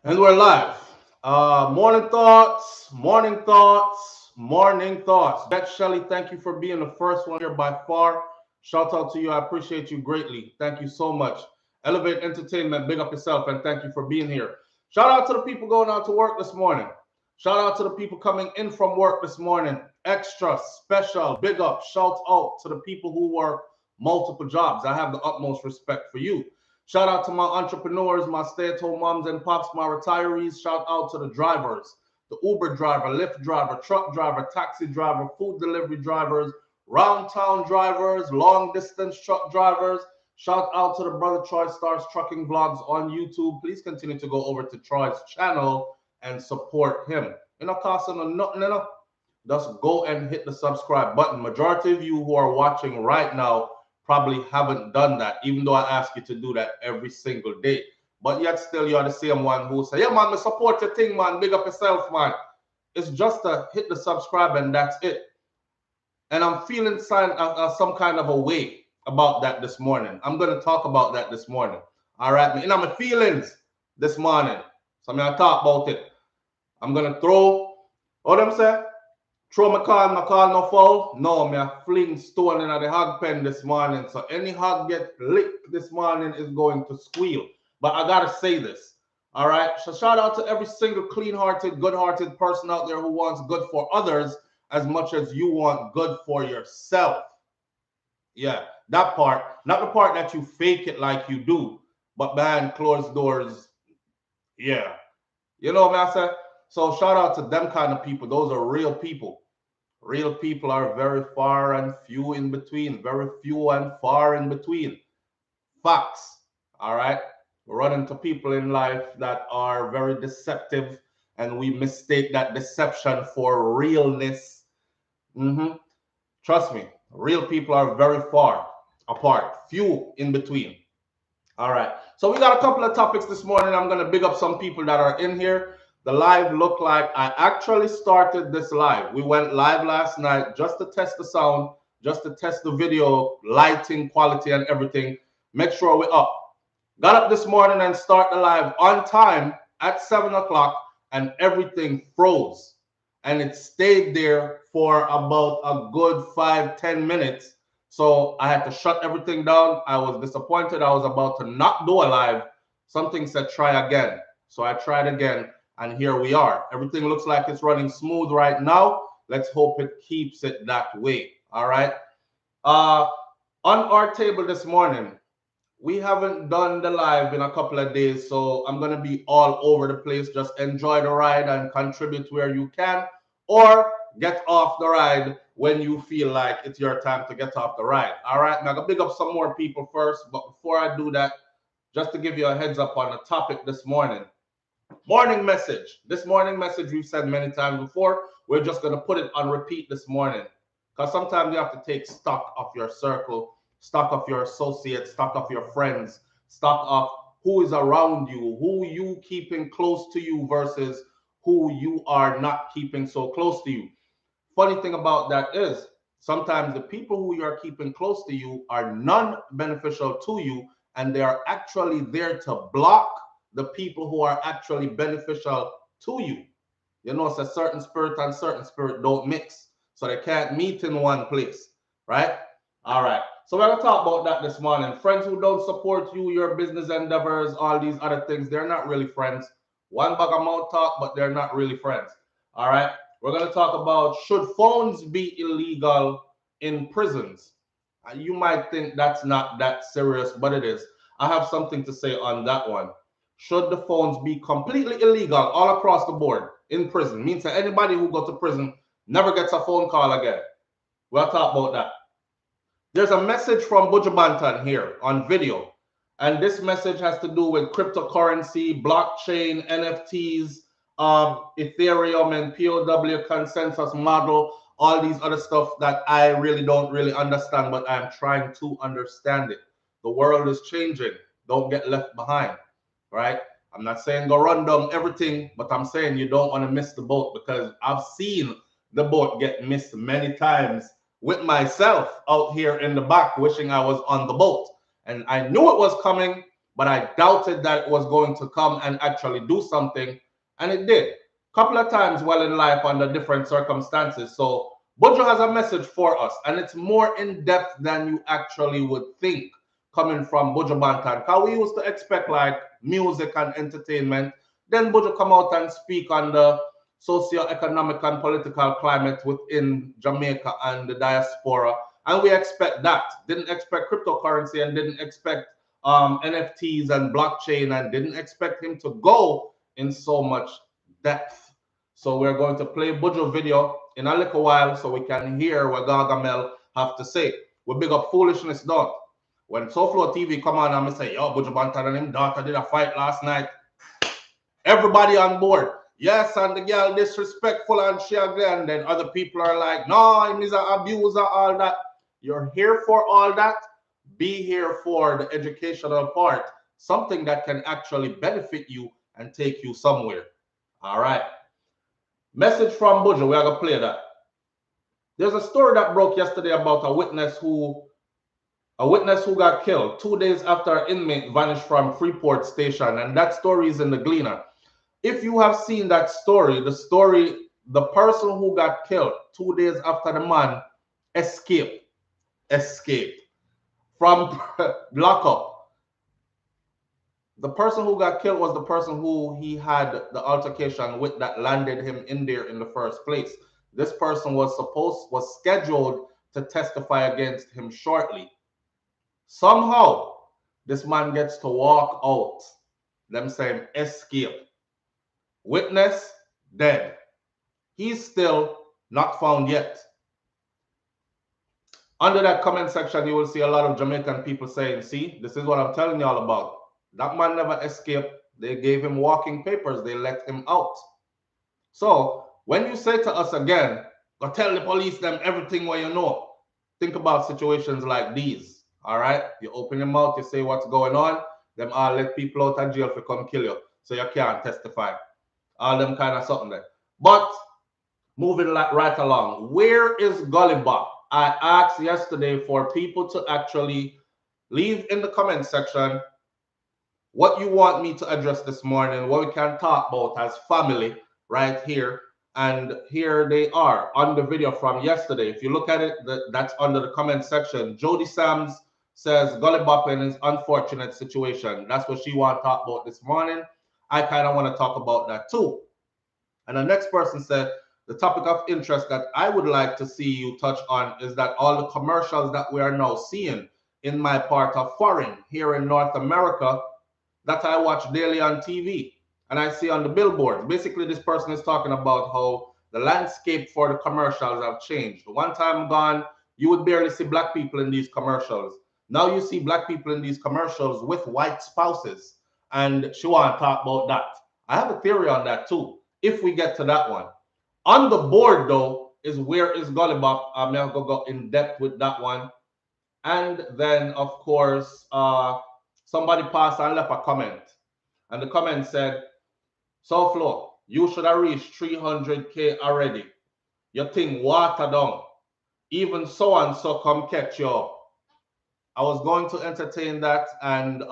And we're live. Morning thoughts, morning thoughts, morning thoughts. Bet Shelley, thank you for being the first one here by far. Shout out to you. I appreciate you greatly. Thank you so much. Elevate Entertainment, big up yourself, and thank you for being here. Shout out to the people going out to work this morning. Shout out to the people coming in from work this morning. Extra, special, big up, shout out to the people who work multiple jobs. I have the utmost respect for you. Shout out to my entrepreneurs, my stay-at-home moms and pops, my retirees. Shout out to the drivers, the Uber driver, Lyft driver, truck driver, taxi driver, food delivery drivers, round town drivers, long distance truck drivers. Shout out to the brother Troy Stars Trucking Vlogs on YouTube. Please continue to go over to Troy's channel and support him. You know, costing nothing, you know. Just go and hit the subscribe button. Majority of you who are watching right now probably haven't done that, even though I ask you to do that every single day. But yet still you're the same one who say, yeah, man, me support your thing, man. Big up yourself, man. It's just to hit the subscribe and that's it. And I'm feeling some kind of a way about that this morning. I'm going to talk about that this morning. All right, and my feelings this morning. So I'm going to talk about it. I'm going to throw, what I'm saying? Throw my call no foul. No, me a fling stone in the hog pen this morning. So any hog get licked this morning is going to squeal. But I gotta say this. All right. So shout out to every single clean-hearted, good-hearted person out there who wants good for others as much as you want good for yourself. Yeah, that part. Not the part that you fake it like you do, but behind closed doors. Yeah. You know what I said? So shout out to them kind of people. Those are real people. Real people are very far and few in between. Very few and far in between. Facts. All right. We run into people in life that are very deceptive, and we mistake that deception for realness. Trust me, real people are very far apart, few in between. All right. So we got a couple of topics this morning. I'm going to big up some people that are in here. The live looked like I actually started this live. We went live last night just to test the sound, just to test the video, lighting, quality, and everything. Make sure we're up. Got up this morning and start the live on time at 7 o'clock, and everything froze. And it stayed there for about a good 5-10 minutes. So I had to shut everything down. I was disappointed. I was about to not do a live. Something said try again. So I tried again, and here we are. Everything looks like it's running smooth right now. Let's hope it keeps it that way. All right. On our table this morning, we haven't done the live in a couple of days, so I'm going to be all over the place. Just enjoy the ride and contribute where you can, or get off the ride when you feel like it's your time to get off the ride. All right, now I'm going to pick up some more people first, but before I do that, just to give you a heads up on the topic this morning. Morning message. This morning message we've said many times before. We're just going to put it on repeat this morning, because sometimes you have to take stock of your circle, stock of your associates, stock of your friends, stock of who is around you, who you keeping close to you versus who you are not keeping so close to you. Funny thing about that is sometimes the people who you are keeping close to you are non-beneficial to you, and they are actually there to block the people who are actually beneficial to you. You know, it's a certain spirit and certain spirit don't mix. So they can't meet in one place, right? All right. So we're going to talk about that this morning. Friends who don't support you, your business endeavors, all these other things, they're not really friends. One bag of mouth talk, but they're not really friends. All right. We're going to talk about should phones be illegal in prisons? You might think that's not that serious, but it is. I have something to say on that one. Should the phones be completely illegal all across the board in prison? Means that anybody who goes to prison never gets a phone call again. We'll talk about that. There's a message from Buju Banton here on video. And this message has to do with cryptocurrency, blockchain, NFTs, Ethereum, and POW consensus model, all these other stuff that I really don't really understand, but I'm trying to understand it. The world is changing. Don't get left behind, right? I'm not saying go run down everything, but I'm saying you don't want to miss the boat, because I've seen the boat get missed many times with myself out here in the back wishing I was on the boat. And I knew it was coming, but I doubted that it was going to come and actually do something, and it did. Couple of times well in life under different circumstances. So Buju has a message for us, and it's more in depth than you actually would think coming from Buju Banton. Because we used to expect like music and entertainment. Then Buju come out and speak on the socio-economic and political climate within Jamaica and the diaspora. And we expect that. Didn't expect cryptocurrency and didn't expect NFTs and blockchain and didn't expect him to go in so much depth. So we're going to play Buju video in a little while so we can hear what Gargamel have to say. We big up foolishness done. When SOUFLO TV come on and me say, yo, Buju Banton and him daughter did a fight last night. Everybody on board. Yes, and the girl disrespectful and she agree. And then other people are like, no, he's an abuser, all that. You're here for all that. Be here for the educational part. Something that can actually benefit you and take you somewhere. All right. Message from Buju. We are going to play that. There's a story that broke yesterday about a witness who got killed 2 days after an inmate vanished from Freeport Station. And that story is in the Gleaner. If you have seen that story, the person who got killed 2 days after the man escaped from lockup. The person who got killed was the person who he had the altercation with that landed him in there in the first place. This person was scheduled to testify against him shortly. Somehow, this man gets to walk out. Them saying escape. Witness dead. He's still not found yet. Under that comment section, you will see a lot of Jamaican people saying, see, this is what I'm telling y'all about. That man never escaped. They gave him walking papers. They let him out. So when you say to us again, go tell the police them everything what you know, think about situations like these. All right? You open your mouth, you say what's going on, them all let people out of jail for come kill you. So you can't testify. All them kind of something there. But moving right along, where is Gully Bop? I asked yesterday for people to actually leave in the comment section what you want me to address this morning, what we can talk about as family right here. And here they are on the video from yesterday. If you look at it, that's under the comment section. Jody Sams says Gully Bop in his unfortunate situation. That's what she want to talk about this morning. I kind of want to talk about that too. And the next person said, the topic of interest that I would like to see you touch on is that all the commercials that we are now seeing in my part of foreign here in North America that I watch daily on TV and I see on the billboards. Basically, this person is talking about how the landscape for the commercials have changed. One time gone, you would barely see black people in these commercials. Now you see black people in these commercials with white spouses. And she want to talk about that. I have a theory on that too, if we get to that one. On the board, though, is where is Gully Bop. I'm going to go in depth with that one. And then, of course, somebody passed and left a comment. And the comment said, SOUFLO, you should have reached 300K already. Your thing water down. Even so and so come catch you up. I was going to entertain that and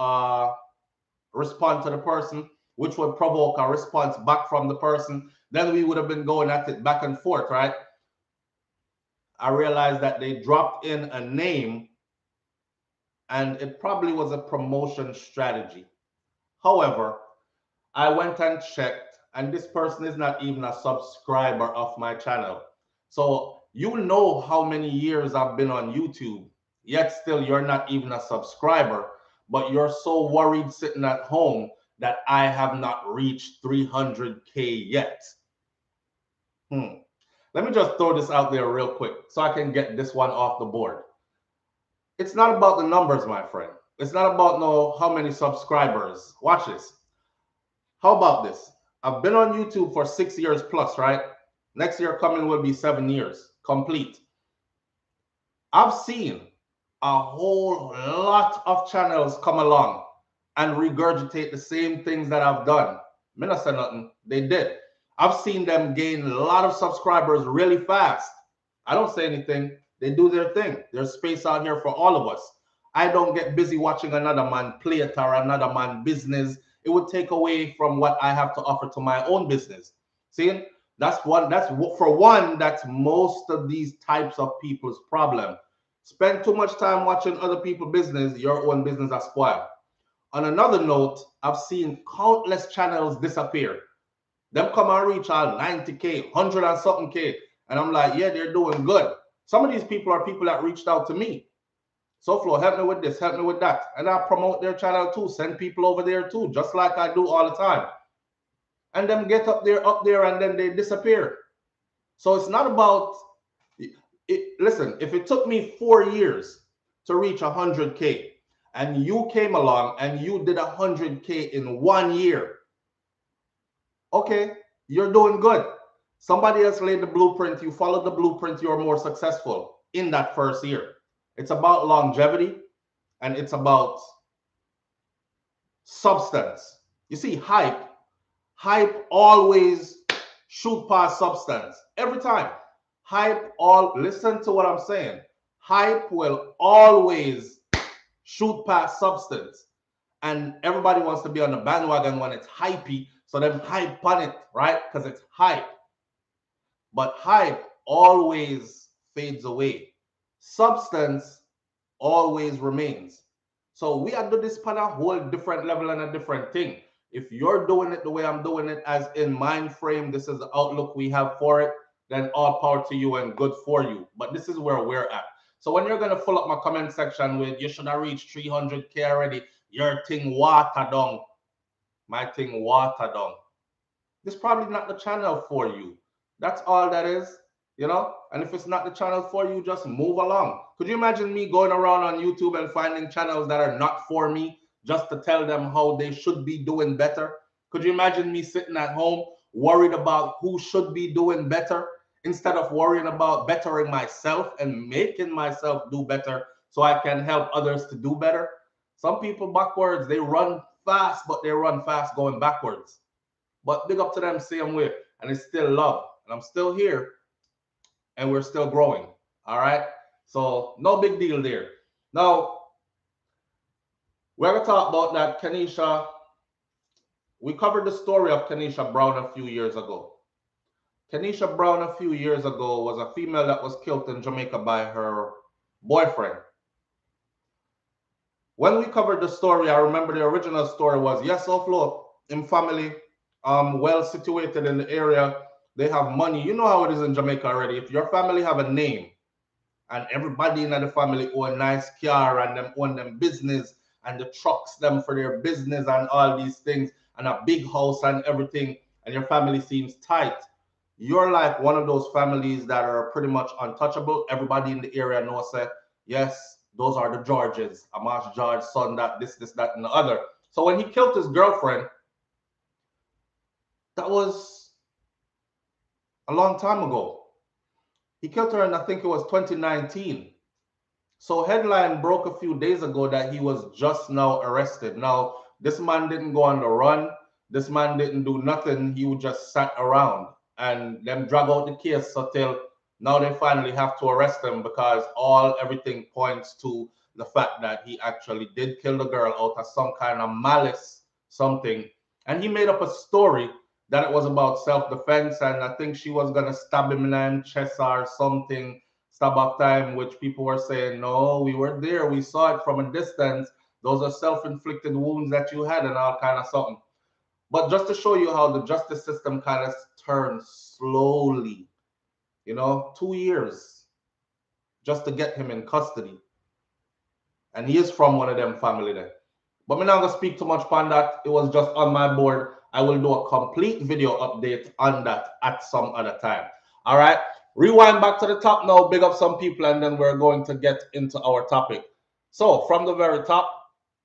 respond to the person, which would provoke a response back from the person. Then we would have been going at it back and forth, right? I realized that they dropped in a name and it probably was a promotion strategy. However, I went and checked, and this person is not even a subscriber of my channel. So you know how many years I've been on YouTube, yet still you're not even a subscriber, but you're so worried sitting at home that I have not reached 300K yet. Let me just throw this out there real quick so I can get this one off the board. It's not about the numbers, my friend. It's not about how many subscribers. Watch this. How about this? I've been on YouTube for 6 years plus, right? Next year coming will be 7 years complete. I've seen a whole lot of channels come along and regurgitate the same things that I've done. Me not say nothing. They did. I've seen them gain a lot of subscribers really fast. I don't say anything. They do their thing. There's space out here for all of us. I don't get busy watching another man play it or another man business. It would take away from what I have to offer to my own business. See, that's one. That's for one. That's most of these types of people's problem. Spend too much time watching other people's business, your own business are spoiled. On another note, I've seen countless channels disappear. Them come and reach all 90K, 100 and something K. And I'm like, yeah, they're doing good. Some of these people are people that reached out to me. SOUFLO, help me with this, help me with that. And I promote their channel too, send people over there too, just like I do all the time. And them get up there, and then they disappear. So it's not about, listen, if it took me 4 years to reach 100K, and you came along and you did 100K in 1 year, okay, you're doing good. Somebody else laid the blueprint, you followed the blueprint, you're more successful in that first year. It's about longevity and it's about substance. You see, hype always shoot past substance every time. Listen to what I'm saying. Hype will always shoot past substance. And everybody wants to be on the bandwagon when it's hypey. So them hype on it, right? Because it's hype. But hype always fades away. Substance always remains. So we are doing this on a whole different level and a different thing. If you're doing it the way I'm doing it, as in mind frame, this is the outlook we have for it, then all power to you and good for you. But this is where we're at. So when you're going to fill up my comment section with, you should have reached 300K already, your thing water down, my thing water down, this is probably not the channel for you. That's all that is, you know? And if it's not the channel for you, just move along. Could you imagine me going around on YouTube and finding channels that are not for me just to tell them how they should be doing better? Could you imagine me sitting at home worried about who should be doing better instead of worrying about bettering myself and making myself do better so I can help others to do better? Some people backwards, they run fast, but they run fast going backwards. But big up to them same way. And it's still love. And I'm still here. And we're still growing. All right? So no big deal there. Now, we're going to talk about that Kenesha. We covered the story of Kenesha Brown a few years ago. Kenesha Brown a few years ago was a female that was killed in Jamaica by her boyfriend. When we covered the story, I remember the original story was, yes, SOUFLO in family, well situated in the area, they have money. You know how it is in Jamaica already. If your family have a name and everybody in the family own a nice car and them own them business and the trucks them for their business and all these things and a big house and everything, and your family seems tight, you're like one of those families that are pretty much untouchable. Everybody in the area knows that, yes, those are the Georges, Amash George, son, that, this, that, and the other. So when he killed his girlfriend, that was a long time ago. He killed her in, I think it was 2019. So headline broke a few days ago that he was just now arrested. Now, this man didn't go on the run. This man didn't do nothing. He just sat around and them drag out the case until now they finally have to arrest him because everything points to the fact that he actually did kill the girl out of some kind of malice, something. And he made up a story that it was about self-defense, and I think she was going to stab him in the chest or something, stab up time, which people were saying, no, we were there, we saw it from a distance, those are self-inflicted wounds that you had and all kind of something. But just to show you how the justice system kind of turns slowly, you know, 2 years just to get him in custody. And he is from one of them family there. But I'm not going to speak too much on that. It was just on my board. I will do a complete video update on that at some other time. All right. Rewind back to the top now. Big up some people, and then we're going to get into our topic. So from the very top,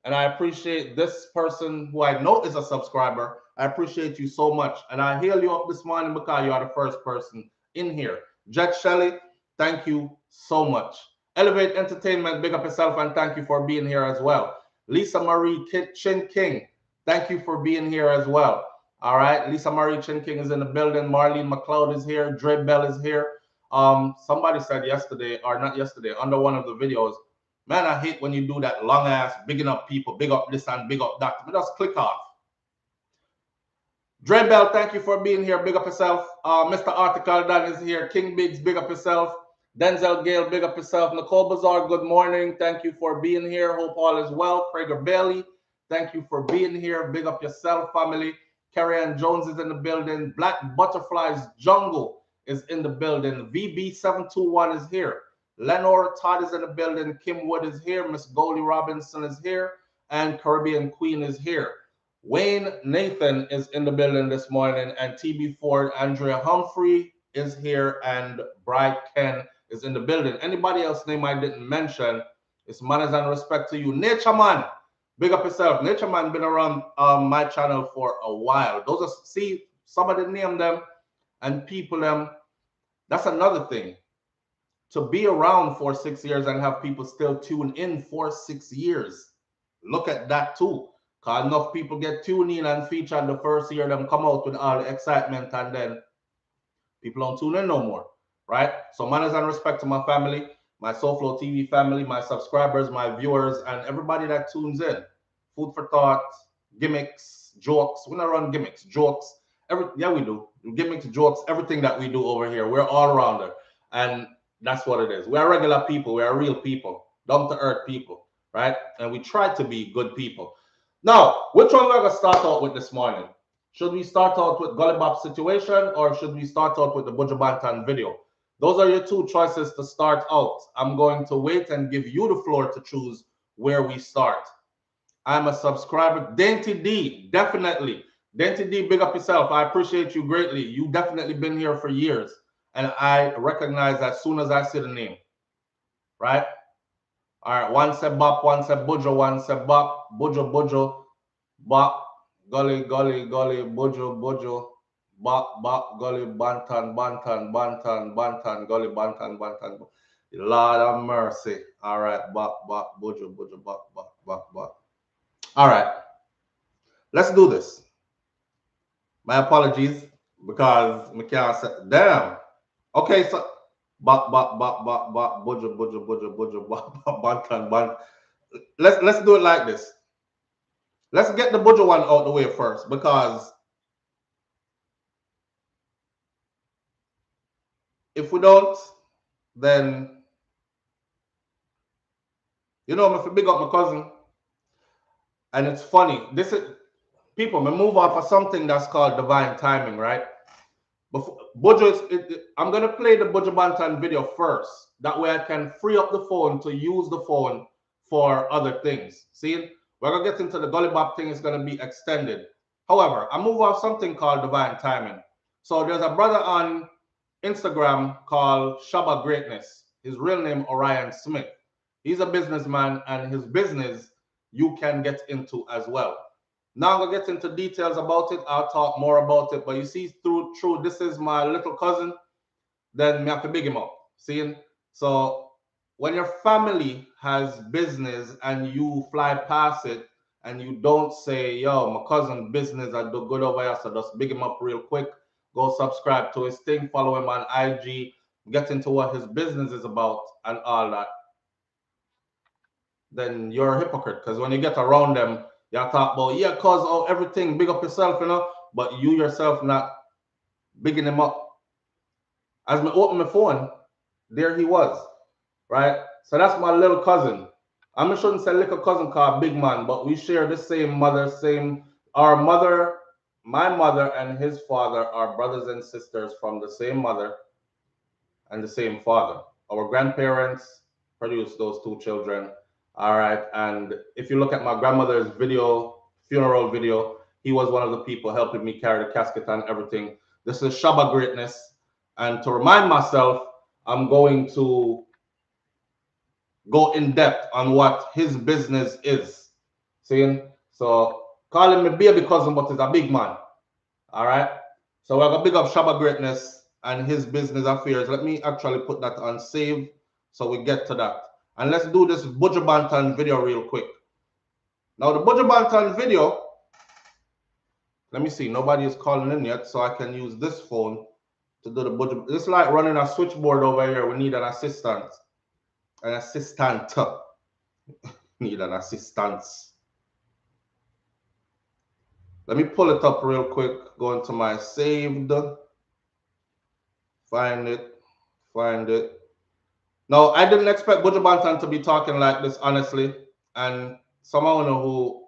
and I appreciate this person who I know is a subscriber. I appreciate you so much. And I hail you up this morning because you are the first person in here. Jet Shelley, thank you so much. Elevate Entertainment, big up yourself, and thank you for being here as well. Lisa Marie Chin King, thank you for being here as well. All right, Lisa Marie Chin King is in the building. Marlene McLeod is here. Dre Bell is here. Somebody said yesterday, or not yesterday, under one of the videos, Man, I hate when you do that long ass bigging up people, big up this and big up that. Just click off. Dre Bell, thank you for being here. Big up yourself. Mr. Article Dan is here. King Biggs, big up yourself. Denzel Gale, big up yourself. Nicole Bazaar, good morning. Thank you for being here. Hope all is well. Prager Bailey, thank you for being here. Big up yourself, family. Carrie Ann Jones is in the building. Black Butterflies Jungle is in the building. VB721 is here. Lenore Todd is in the building. Kim Wood is here. Miss Goldie Robinson is here. And Caribbean Queen is here. Wayne Nathan is in the building this morning, and TB Ford, Andrea Humphrey is here, and Bright Ken is in the building. Anybody else name I didn't mention, it's manners and respect to you. Nature Man, big up yourself. Nature Man been around my channel for a while. Those are, see, somebody name them and people them. That's another thing. To be around for 6 years and have people still tune in for 6 years. Look at that too. Because enough people get tuned in and featured the first year, them come out with all the excitement, and then people don't tune in no more, right? So manners and respect to my family, my SOUFLO TV family, my subscribers, my viewers, and everybody that tunes in. Food for thought, gimmicks, jokes. We don't run gimmicks, jokes. Yeah, we do. Gimmicks, jokes, everything that we do over here. We're all rounder. And that's what it is. We are regular people. We are real people, down to earth people, right? And we try to be good people. Now, which one we're going to start out with this morning? Should we start out with Gully Bop situation, or should we start out with the Buju Banton video? Those are your two choices to start out. I'm going to wait and give you the floor to choose where we start. I'm a subscriber. Dainty D, definitely. Dainty D, big up yourself. I appreciate you greatly. You definitely been here for years, and I recognize as soon as I see the name, right? All right, one said Bop, one said Buju, one said Bop, Buju, Bop, Gully, Buju, Bop, Gully, Banton, Gully, Banton. Lord of mercy. All right, Bop, Buju, Bop. All right, let's do this. My apologies, because I can't say, damn. Okay, so Bop, Buju, Banton. Let's do it like this. Let's get the Buju one out the way first, because if we don't, then you know, I'm gonna big up my cousin. And it's funny. This is people. Me move off of something that's called divine timing, right? Before Buju, I'm gonna play the Buju Banton video first. That way, I can free up the phone to use the phone for other things. See, we're gonna get into the Gully Bop thing. It's gonna be extended. However, I move off something called divine timing. So there's a brother on Instagram called Shaba Greatness. His real name Orion Smith. He's a businessman, and his business you can get into as well. Now I'm gonna get into details about it. I'll talk more about it. But you see, through this is my little cousin, then me have to big him up. See? So when your family has business and you fly past it and you don't say, yo, my cousin business, I do good over here, so just big him up real quick. Go subscribe to his thing, follow him on IG, get into what his business is about and all that. Then you're a hypocrite, because when you get around them, you talk about, yeah, cause oh, everything, big up yourself, you know, but you yourself not bigging him up. As I open my phone, there he was, right? So that's my little cousin. I shouldn't say little cousin called big man, but we share the same mother, our mother, my mother and his father are brothers and sisters from the same mother and the same father. Our grandparents produced those two children. All right. And if you look at my grandmother's funeral video, he was one of the people helping me carry the casket and everything. This is Shaba Greatness. And to remind myself, I'm going to go in depth on what his business is. See? So calling me baby cousin, but he's a big man. All right. So we're going to big up Shaba Greatness and his business affairs. Let me actually put that on save so we get to that. And let's do this Buju Banton video real quick. Now the Buju Banton video, let me see, nobody is calling in yet, so I can use this phone to do the Buju. It's like running a switchboard over here. We need an assistant. Need an assistance. Let me pull it up real quick. Go into my saved. Find it. Find it. No, I didn't expect Buju Banton to be talking like this, honestly. And someone who,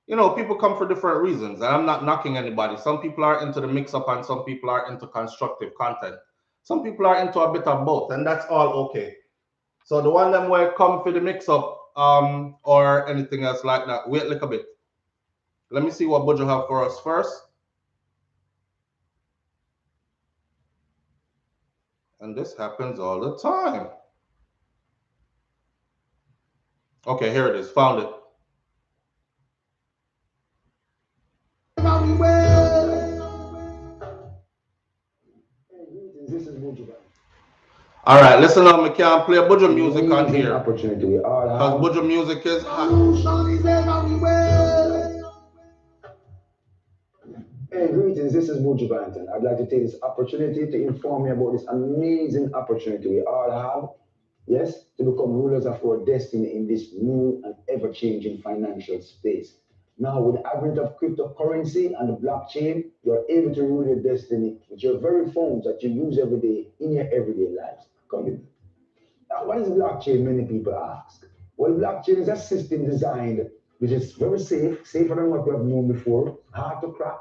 people come for different reasons. And I'm not knocking anybody. Some people are into the mix up and some people are into constructive content. Some people are into a bit of both, and that's all okay. So the one them where come for the mix up or anything else like that, wait a little bit. Let me see what Buju have for us first. And this happens all the time. Okay, here it is. Found it. This is Buju Banton. All right, listen up. We can't play Buju music on here. Opportunity we all have. Because Buju music is hot. Hey, greetings. This is Buju Banton. I'd like to take this opportunity to inform you about this amazing opportunity we all have. Yes, to become rulers of our destiny in this new and ever-changing financial space. Now, with the advent of cryptocurrency and the blockchain, you're able to rule your destiny with your very phones that you use every day in your everyday lives. Come with me. Now, what is blockchain? Many people ask. Well, blockchain is a system designed which is very safe, safer than what we have known before, hard to crack,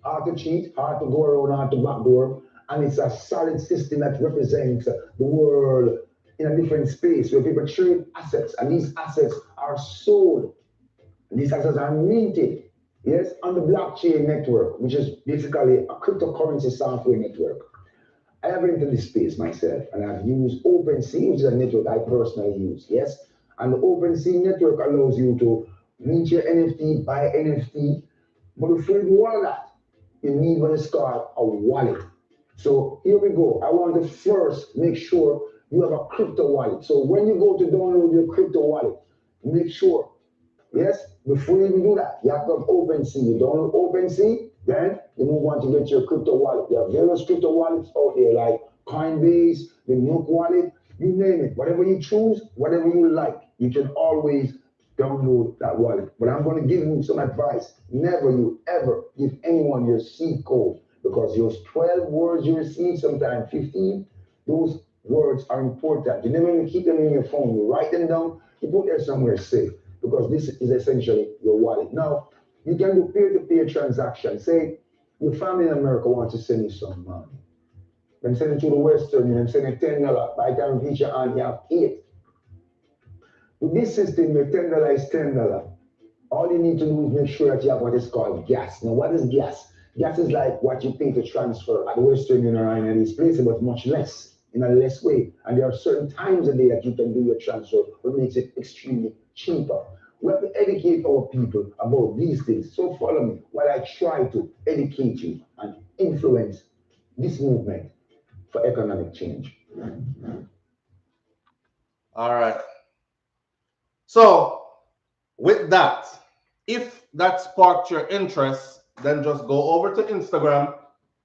hard to cheat, hard to go around, hard to backdoor, and it's a solid system that represents the world in a different space where people trade assets, and these assets are sold. These assets are minted, yes, on the blockchain network, which is basically a cryptocurrency software network. I have been into this space myself, and I've used OpenSea, which is a network I personally use. Yes, and the OpenSea network allows you to mint your NFT, buy NFT, but before you do all of that, you need what is called a wallet. So here we go. I want to first make sure you have a crypto wallet. So when you go to download your crypto wallet, make sure, yes, before you even do that, you have to have OpenSea. You download OpenSea, then you move on to get your crypto wallet. There are various crypto wallets out there like Coinbase, the Nook wallet, you name it. Whatever you choose, whatever you like, you can always download that wallet. But I'm going to give you some advice. Never you ever give anyone your seed code because those 12 words you receive, sometimes 15, those words are important. You never even keep them in your phone. You write them down, you put them somewhere safe because this is essentially your wallet. Now, you can do peer-to-peer transactions. Say your family in America wants to send you some money. Them send it to the Western Union, send it $10. By the time you reach your aunt, you have 8. With this system, your $10 is $10. All you need to do is make sure that you have what is called gas. Now, what is gas? Gas is like what you pay to transfer at the Western Union or any of these places, but much less, in a less way. And there are certain times a day that you can do your transfer, which makes it extremely cheaper. We have to educate our people about these things. So follow me while I try to educate you and influence this movement for economic change. All right. So with that, if that sparked your interest, then just go over to Instagram.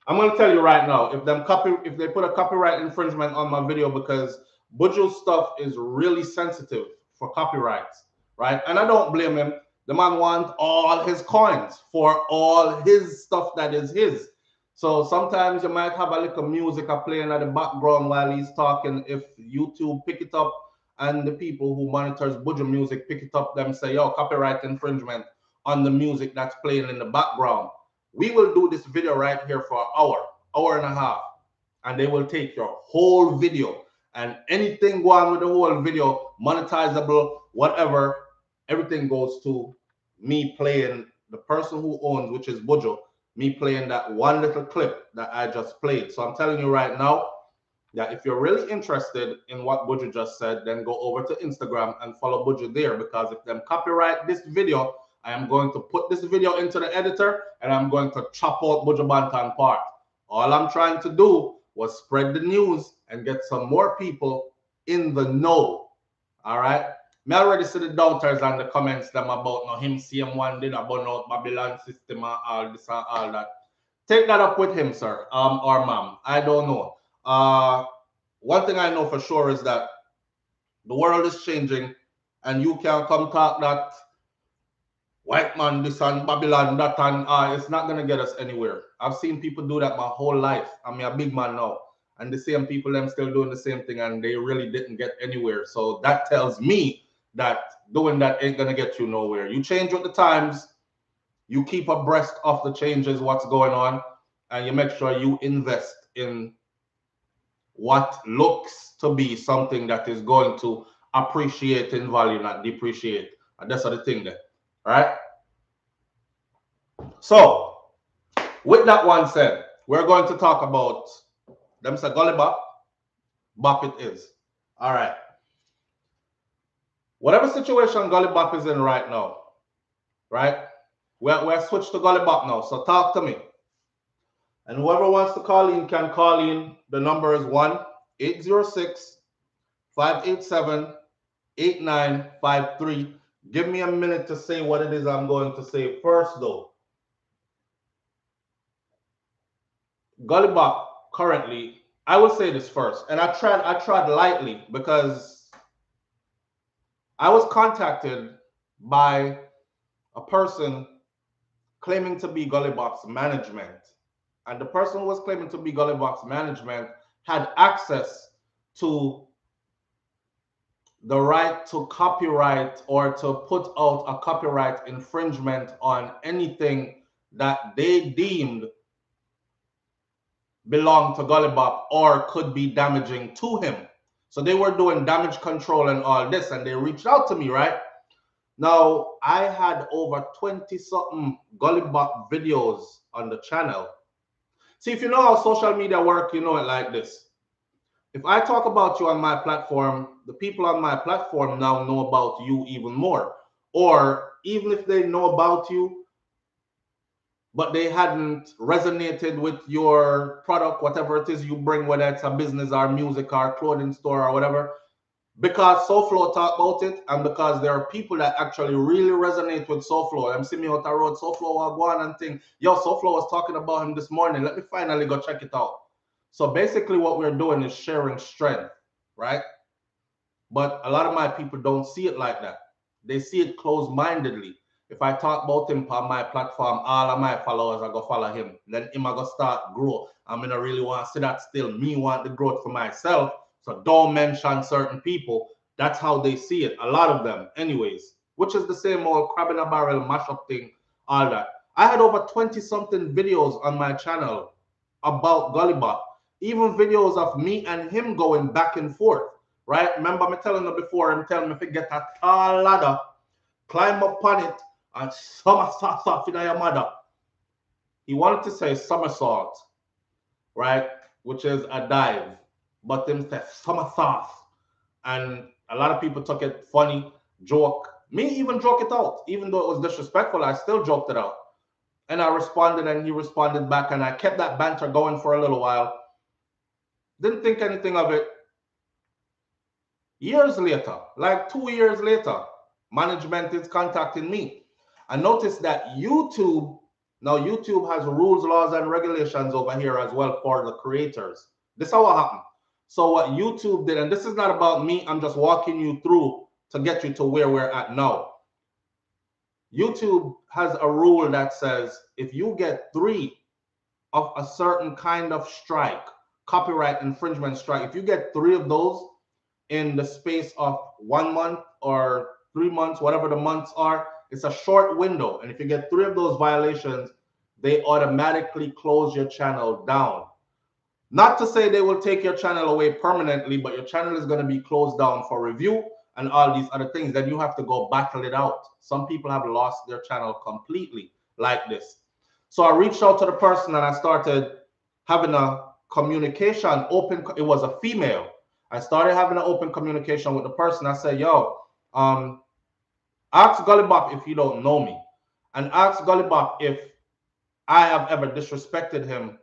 I'm gonna tell you right now, if they put a copyright infringement on my video, because Buju's stuff is really sensitive for copyrights, right? And I don't blame him. The man wants all his coins for all his stuff that is his. So sometimes you might have a little music playing at the background while he's talking. If YouTube pick it up and the people who monitors Buju music pick it up, them say, yo, copyright infringement on the music that's playing in the background. We will do this video right here for an hour and a half, and they will take your whole video and anything go on with the whole video, monetizable, whatever, everything goes to me playing the person who owns, which is Buju, me playing that one little clip that I just played. So I'm telling you right now that if you're really interested in what Buju just said, then go over to Instagram and follow Buju there, because if them copyright this video, I am going to put this video into the editor and I'm going to chop out Buju Banton part. All I'm trying to do was spread the news and get some more people in the know. All right. Me already see the doubters and the comments them about no him same one did about no Babylon system and all this and all that. Take that up with him, sir, or ma'am. I don't know. One thing I know for sure is that the world is changing And you can come talk that white man this and Babylon that and it's not gonna get us anywhere. I've seen people do that my whole life. I'm a big man now. And the same people them still doing the same thing and they really didn't get anywhere. So that tells me that doing that ain't gonna get you nowhere. You change with the times, you keep abreast of the changes, what's going on, and you make sure you invest in what looks to be something that is going to appreciate in value, not depreciate. And that's the thing there. All right. So, with that one said, we're going to talk about them say Gully Bop. Bop it is. All right. Whatever situation Gully Bop is in right now, right? We're switched to Gully Bop now. So talk to me. And whoever wants to call in can call in. The number is 1-806-587-8953. Give me a minute to say what it is I'm going to say first, though. Gully Bop currently, I will say this first, and I tried lightly because I was contacted by a person claiming to be Gully Bop's management. And the person who was claiming to be Gully Bop's management had access to the right to copyright or to put out a copyright infringement on anything that they deemed belonged to Gully Bop or could be damaging to him. So they were doing damage control and all this, and they reached out to me, right? Now, I had over 20-something Gully Bop videos on the channel. See, if you know how social media work, you know it like this. If I talk about you on my platform, the people on my platform now know about you even more. Or even if they know about you, but they hadn't resonated with your product, whatever it is you bring, whether it's a business or music or clothing store or whatever, because SOUFLO talk about it, and because there are people that actually really resonate with SOUFLO. I'm seeing me out the road, SOUFLO will go on and think, yo, SOUFLO was talking about him this morning. Let me finally go check it out. So basically what we're doing is sharing strength, right? But a lot of my people don't see it like that. They see it closed-mindedly. If I talk about him on my platform, all of my followers are going to follow him. Then him are going to start grow. I'm going to really want to see that still. Me want the growth for myself. So don't mention certain people. That's how they see it. A lot of them anyways, which is the same old crab in a barrel mashup thing, all that. I had over 20-something videos on my channel about Gully Bop. Even videos of me and him going back and forth, right? Remember me telling him before, I'm telling him if you get a tall ladder, climb up on it, and somersault off in your mother. He wanted to say somersault, right? Which is a dive, but them said somersault. And a lot of people took it funny, joke. Me even joke it out. Even though it was disrespectful, I still joked it out. And I responded and he responded back, and I kept that banter going for a little while. Didn't think anything of it. Years later, like 2 years later, management is contacting me. I noticed that YouTube, now YouTube has rules, laws, and regulations over here as well for the creators. This is how it happened. So what YouTube did, and this is not about me, I'm just walking you through to get you to where we're at now. YouTube has a rule that says if you get 3 of a certain kind of strike, copyright infringement strike, if you get 3 of those in the space of 1 month or 3 months, whatever the months are, it's a short window. And if you get 3 of those violations, they automatically close your channel down. Not to say they will take your channel away permanently, but your channel is going to be closed down for review and all these other things. Then you have to go battle it out. Some people have lost their channel completely like this. So I reached out to the person and I started having a communication open. It was a female. I started having an open communication with the person. I said, yo, ask Gully Bop if you don't know me. And ask Gully Bop if I have ever disrespected him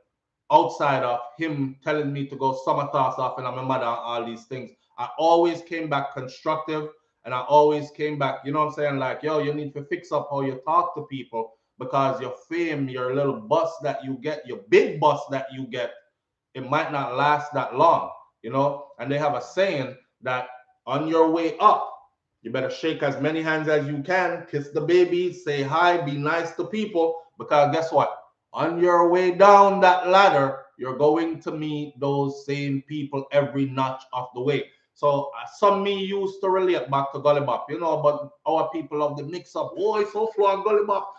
outside of him telling me to go summer thoughts off and I'm a mother and all these things. I always came back constructive and I always came back, you know what I'm saying? Like, yo, you need to fix up how you talk to people because your fame, your little bus that you get, your big bus that you get, it might not last that long, you know? And they have a saying that on your way up, You better shake as many hands as you can, kiss the baby, say hi, be nice to people, because guess what? On your way down that ladder, you're going to meet those same people every notch of the way. So some me used to relate back to Gully Bop, you know, but our people love the mix up. Oh, it's SOUFLO and Gully Bop.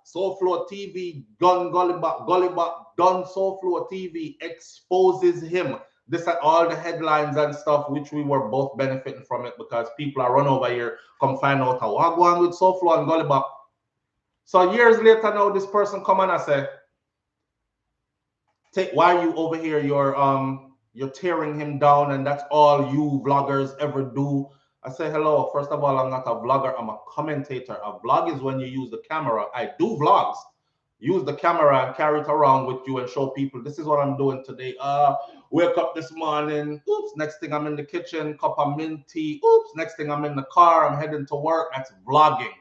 SOUFLO TV, gun Gully Bop, done SOUFLO TV, exposes him. This and all the headlines and stuff, which we were both benefiting from it because people are run over here, come find out how I go on with SOUFLO and Gully Bop. So years later now, this person come and I say, why are you over here? You're tearing him down, and that's all you vloggers ever do. I say, hello. First of all, I'm not a vlogger. I'm a commentator. A vlog is when you use the camera. I do vlogs. Use the camera and carry it around with you and show people this is what I'm doing today. Wake up this morning. Oops. Next thing I'm in the kitchen, cup of mint tea. Oops. Next thing I'm in the car. I'm heading to work. That's vlogging.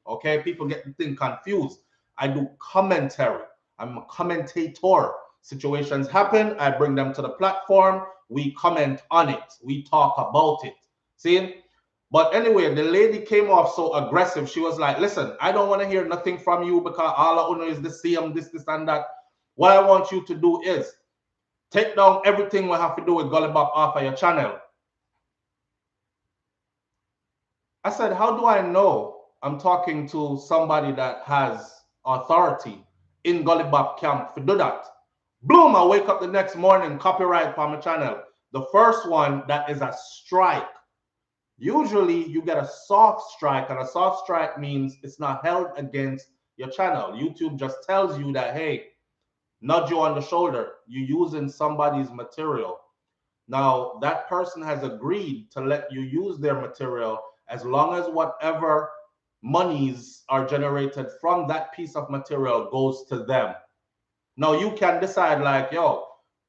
Okay. People get the thing confused. I do commentary. I'm a commentator. Situations happen, I bring them to the platform, we comment on it, we talk about it. See? But anyway, the lady came off so aggressive. She was like, listen, I don't want to hear nothing from you because all I know is the same, this, and that. What I want you to do is take down everything we have to do with Gully Bop off of your channel. I said, how do I know I'm talking to somebody that has authority in Gully Bop camp to do that? Boom, I wake up the next morning, copyright for my channel. The first one, that is a strike. Usually you get a soft strike, and a soft strike means it's not held against your channel. YouTube just tells you that, hey, nudge you on the shoulder. You're using somebody's material. Now, that person has agreed to let you use their material as long as whatever monies are generated from that piece of material goes to them. Now you can decide like, yo,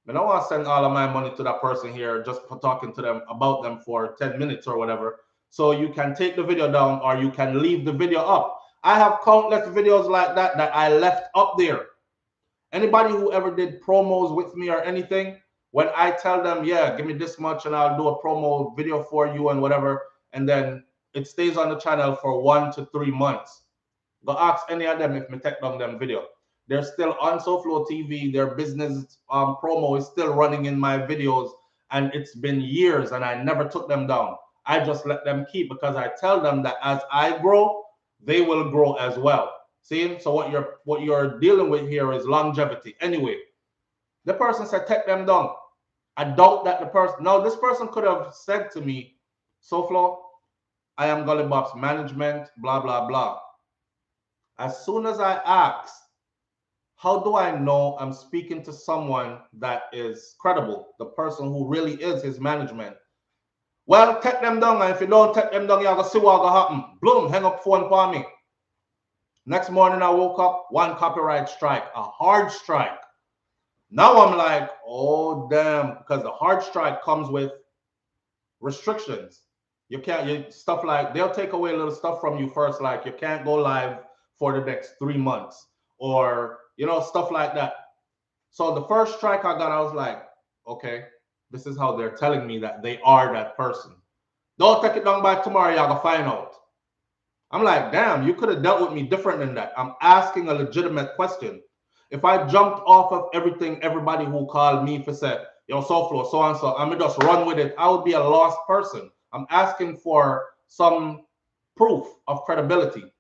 I don't want to send all of my money to that person here just for talking to them about them for 10 minutes or whatever. So you can take the video down or you can leave the video up. I have countless videos like that that I left up there. Anybody who ever did promos with me or anything, when I tell them, yeah, give me this much and I'll do a promo video for you and whatever, and then it stays on the channel for 1 to 3 months. Go ask any of them if me take down them video. They're still on SOUFLO TV. Their business promo is still running in my videos, and it's been years, and I never took them down. I just let them keep because I tell them that as I grow, they will grow as well. See? So what you're dealing with here is longevity. Anyway, the person said, take them down. I doubt that the person. Now, this person could have said to me, SOUFLO, I am Gully Bop's management, blah, blah, blah. As soon as I asked, how do I know I'm speaking to someone that is credible, the person who really is his management? Well, take them down, and if you don't take them down, you're going to see what's going to happen. Boom, hang up phone for me. Next morning, I woke up, 1 copyright strike, a hard strike. Now I'm like, oh, damn, because the hard strike comes with restrictions. You can't, stuff like, they'll take away a little stuff from you first, like you can't go live for the next 3 months, or you know, stuff like that. So the first strike I got, I was like, okay, this is how they're telling me that they are that person. Don't take it down by tomorrow, y'all gonna find out. I'm like, damn, you could have dealt with me different than that. I'm asking a legitimate question. If I jumped off of everything, everybody who called me for said, yo, SOUFLO, so and so, I'm gonna just run with it, I would be a lost person. I'm asking for some proof of credibility.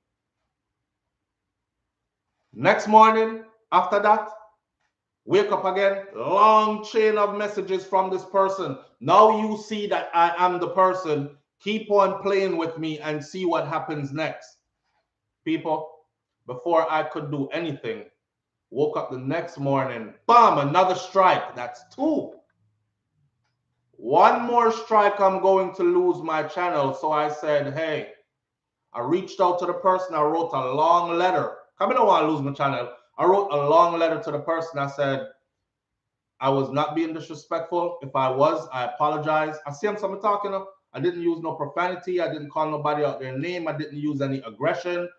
Next morning, after that, wake up again, long chain of messages from this person. Now you see that I am the person. Keep on playing with me and see what happens next. People, before I could do anything, woke up the next morning, bam, another strike. That's 2. 1 more strike, I'm going to lose my channel. So I said, hey, I reached out to the person. I wrote a long letter. I don't want to lose my channel. I wrote a long letter to the person. I said, I was not being disrespectful. If I was, I apologize. I see I'm talking. I didn't use no profanity. I didn't call nobody out their name. I didn't use any aggression.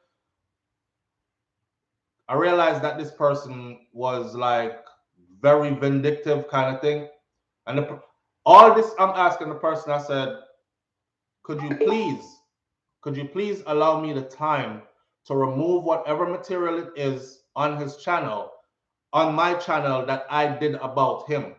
I realized that this person was like very vindictive kind of thing. And all this I'm asking the person, I said, could you please could you please allow me the time to remove whatever material it is on his channel, on my channel, that I did about him?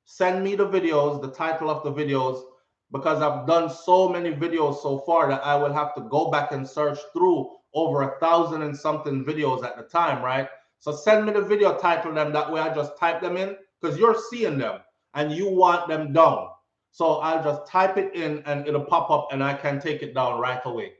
Send me the videos, the title of the videos, because I've done so many videos so far that I will have to go back and search through over 1,000 and something videos at the time, right? So send me the video, title them, that way I just type them in, because you're seeing them and you want them down. So I'll just type it in and it'll pop up and I can take it down right away.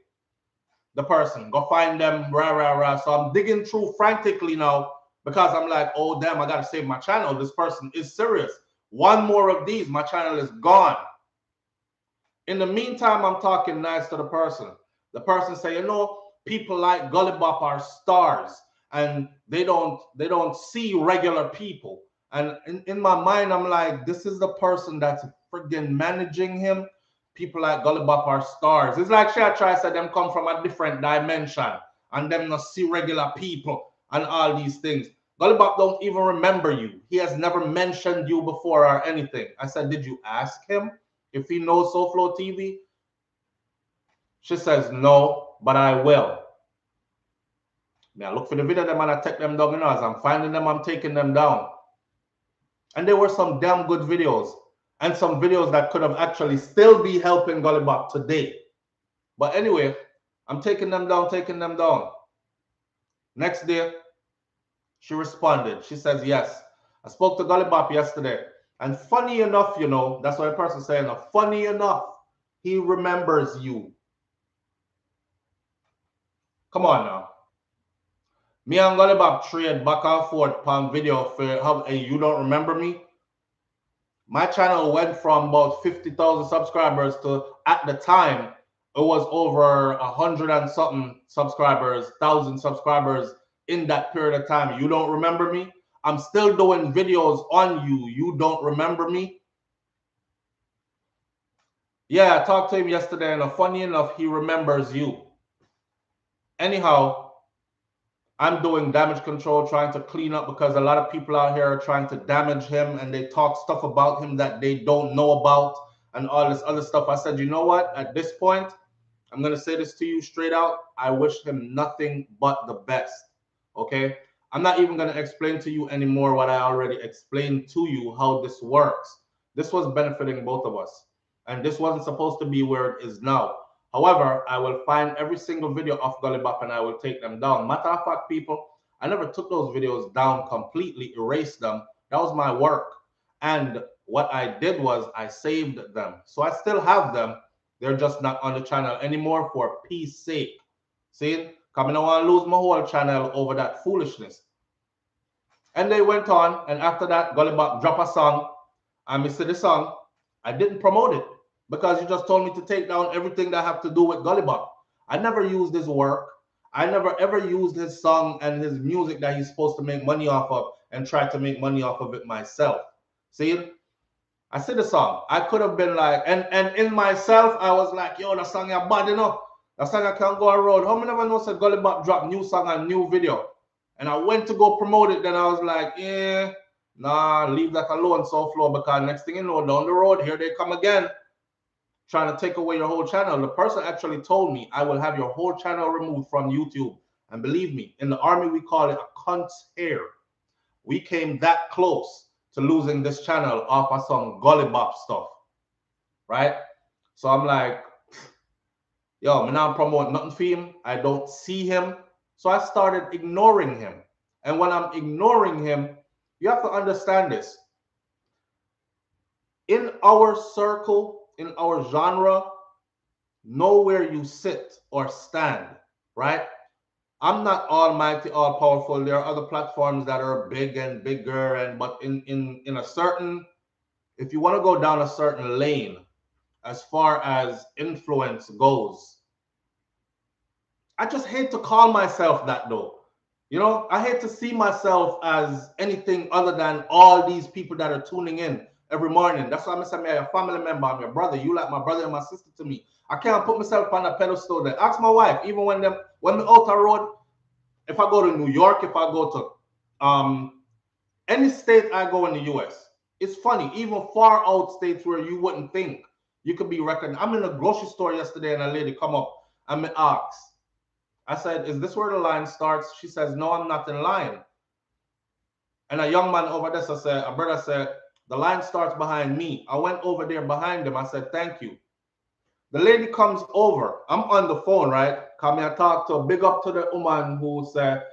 The person, go find them, rah, rah, rah. So I'm digging through frantically now because I'm like, oh, damn, I got to save my channel. This person is serious. One more of these, my channel is gone. In the meantime, I'm talking nice to the person. The person say, you know, people like Gully Bop are stars and they don't see regular people. And in my mind, I'm like, this is the person that's friggin' managing him. People like Gully Bop are stars. It's like Shatra said, them come from a different dimension and them not see regular people and all these things. Gully Bop don't even remember you. He has never mentioned you before or anything. I said, did you ask him if he knows SOUFLO TV? She says, no, but I will. Now look for the video them and I take them down, you know, as I'm finding them, I'm taking them down. And there were some damn good videos and some videos that could have actually still be helping Gully Bop today. But anyway, I'm taking them down, taking them down. Next day, she responded. She says, yes, I spoke to Gully Bop yesterday. And funny enough, you know, that's what a person saying, funny enough, he remembers you. Come on now. Me and Gully Bop trade back and forth on video for how you don't remember me. My channel went from about 50,000 subscribers to, at the time, it was over 100 and something subscribers, 1,000 subscribers in that period of time. You don't remember me? I'm still doing videos on you. You don't remember me? Yeah, I talked to him yesterday, and funny enough, he remembers you. Anyhow, I'm doing damage control, trying to clean up, because a lot of people out here are trying to damage him and they talk stuff about him that they don't know about and all this other stuff. I said, you know what? At this point, I'm going to say this to you straight out. I wish him nothing but the best. Okay? I'm not even going to explain to you anymore what I already explained to you, how this works. This was benefiting both of us. And this wasn't supposed to be where it is now. However, I will find every single video of Gully Bop and I will take them down. Matter of fact, people, I never took those videos down completely, erased them. That was my work. And what I did was I saved them. So I still have them. They're just not on the channel anymore for peace sake. See? Because I don't want to lose my whole channel over that foolishness. And they went on, and after that, Gully Bop dropped a song. I missed the song. I didn't promote it, because you just told me to take down everything that have to do with Gully Bop. I never used his work. I never ever used his song and his music that he's supposed to make money off of and try to make money off of it myself. See? I see the song. I could have been like, and in myself, I was like, yo, the song is bad enough. The song I can't go around. How many of us know said Gully Bop drop new song and new video? And I went to go promote it. Then I was like, yeah, nah, leave that alone, SOUFLO, because next thing you know, down the road, here they come again, trying to take away your whole channel. The person actually told me, I will have your whole channel removed from YouTube. And believe me, in the army, we call it a cunt's hair. We came that close to losing this channel off of some Gully Bop stuff, right? So I'm like, yo, I'm not promoting nothing for him. I don't see him. So I started ignoring him. And when I'm ignoring him, you have to understand this. In our circle, in our genre, know where you sit or stand, right? I'm not almighty, all powerful. There are other platforms that are big and bigger, and but in a certain, if you want to go down a certain lane as far as influence goes, I just hate to call myself that though. You know, I hate to see myself as anything other than all these people that are tuning in every morning. That's why I'm saying I'm a family member, I'm your brother. You like my brother and my sister to me. I can't put myself on a pedestal there. Ask my wife, even when we out the road, if I go to New York, if I go to any state I go in the US, it's funny, even far out states where you wouldn't think You could be reckoned. I'm in a grocery store yesterday and a lady come up and me asks. I said, is this where the line starts? She says, no, I'm not in line. And a young man over there said, a brother said, the line starts behind me. I went over there behind him. I said, thank you. The lady comes over. I'm on the phone, right? Come here, talk to, big up to the woman who said,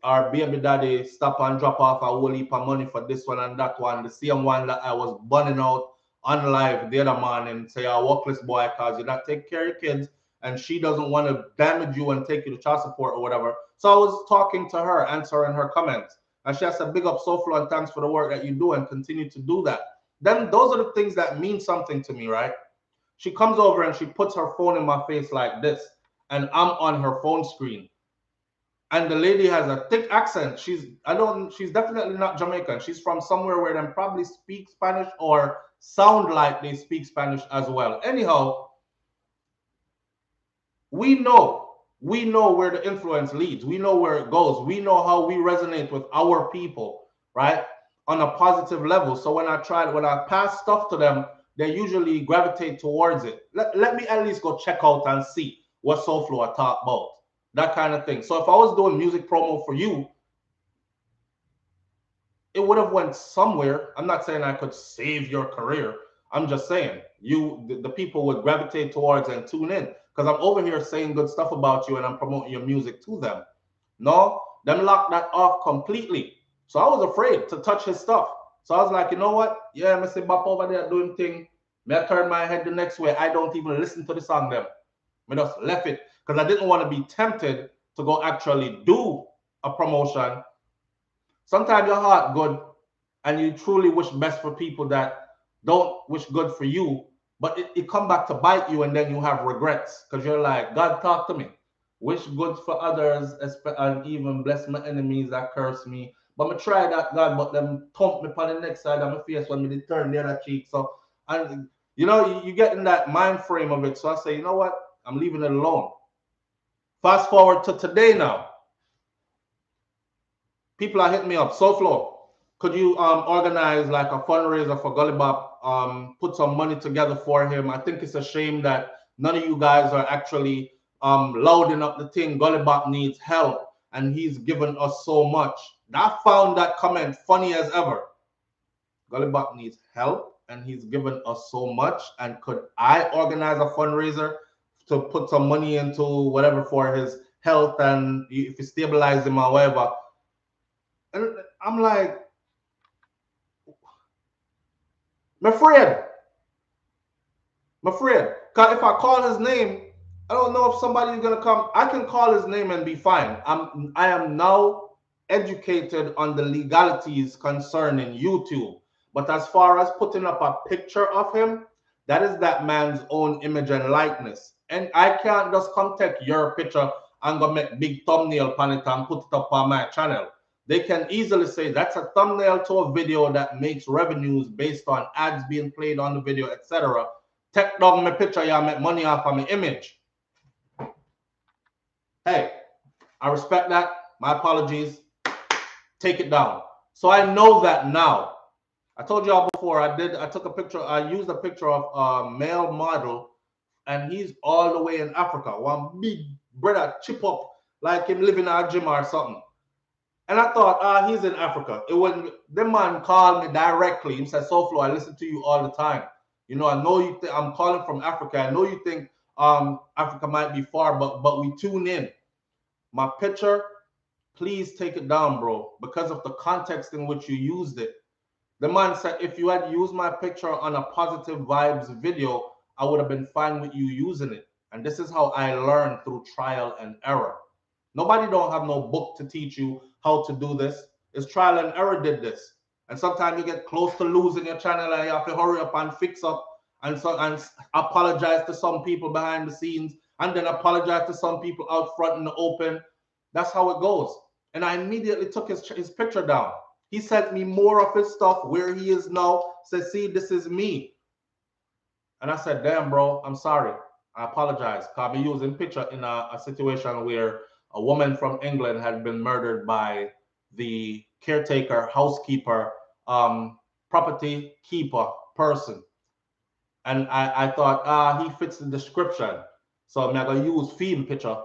our baby daddy stop and drop off a whole heap of money for this one and that one. The same one that I was bunning out on live the other morning, say, a workless boy, because you're not taking care of your kids, and she doesn't want to damage you and take you to child support or whatever. So I was talking to her, answering her comments. And she has to big up SOUFLO and thanks for the work that you do and continue to do that. Then those are the things that mean something to me, right? She comes over and she puts her phone in my face like this, and I'm on her phone screen. And the lady has a thick accent. She's definitely not Jamaican. She's from somewhere where they probably speak Spanish or sound like they speak Spanish as well. Anyhow, we know where the influence leads. We know where it goes. We know how we resonate with our people, right? On a positive level. So when I pass stuff to them, they usually gravitate towards it. Let me at least go check out and see what SOUFLO are talk about. That kind of thing. So if I was doing music promo for you, it would have went somewhere. I'm not saying I could save your career. I'm just saying the people would gravitate towards and tune in, because I'm over here saying good stuff about you and I'm promoting your music to them. No, them locked that off completely. So I was afraid to touch his stuff. So I was like, you know what? Yeah, Mr. Bop over there doing thing. May I turn my head the next way. I don't even listen to the song them. I just left it because I didn't want to be tempted to go actually do a promotion. Sometimes your heart good and you truly wish best for people that don't wish good for you, but it come back to bite you, and then you have regrets because you're like, God, talk to me. Wish good for others and even bless my enemies that curse me. But me try that, God, but them thump me on the next side of my face when me turn the other cheek. So, and you get in that mind frame of it. So I say, you know what? I'm leaving it alone. Fast forward to today now. People are hitting me up. SOUFLO, could you organize like a fundraiser for Gully Bop? Put some money together for him. I think it's a shame that none of you guys are actually loading up the thing. Gully Bop needs help, and he's given us so much. I found that comment funny as ever. Gully Bop needs help, and he's given us so much. And could I organize a fundraiser to put some money into whatever for his health, and if you stabilize him or whatever? And I'm like, I'm afraid. Because if I call his name, I don't know if somebody's gonna come. I can call his name and be fine. I am now educated on the legalities concerning YouTube. But as far as putting up a picture of him, that is that man's own image and likeness. And I can't just come take your picture and go make big thumbnail on it and put it up on my channel. They can easily say that's a thumbnail to a video that makes revenues based on ads being played on the video, etc. Take down my picture, you make money off of my image. Hey, I respect that. My apologies. Take it down. So I know that now. I told y'all before, I took a picture, I used a picture of a male model, and he's all the way in Africa. One big brother chip up like him living in a gym or something. And I thought, he's in Africa. It wasn't. The man called me directly. He said, SOUFLO, I listen to you all the time. I know you think I'm calling from Africa. I know you think Africa might be far, but we tune in. My picture, please take it down, bro, because of the context in which you used it. The man said, if you had used my picture on a positive vibes video, I would have been fine with you using it. And this is how I learned through trial and error. Nobody don't have no book to teach you how to do this. It's trial and error did this. And sometimes you get close to losing your channel and you have to hurry up and fix up and apologize to some people behind the scenes and then apologize to some people out front in the open. That's how it goes. And I immediately took his picture down. He sent me more of his stuff where he is now. Said, see, this is me. And I said, damn, bro, I'm sorry. I apologize. I'll be using picture in a situation where a woman from England had been murdered by the caretaker, housekeeper, property keeper person. And I thought, he fits the description. So I'm going to use film picture.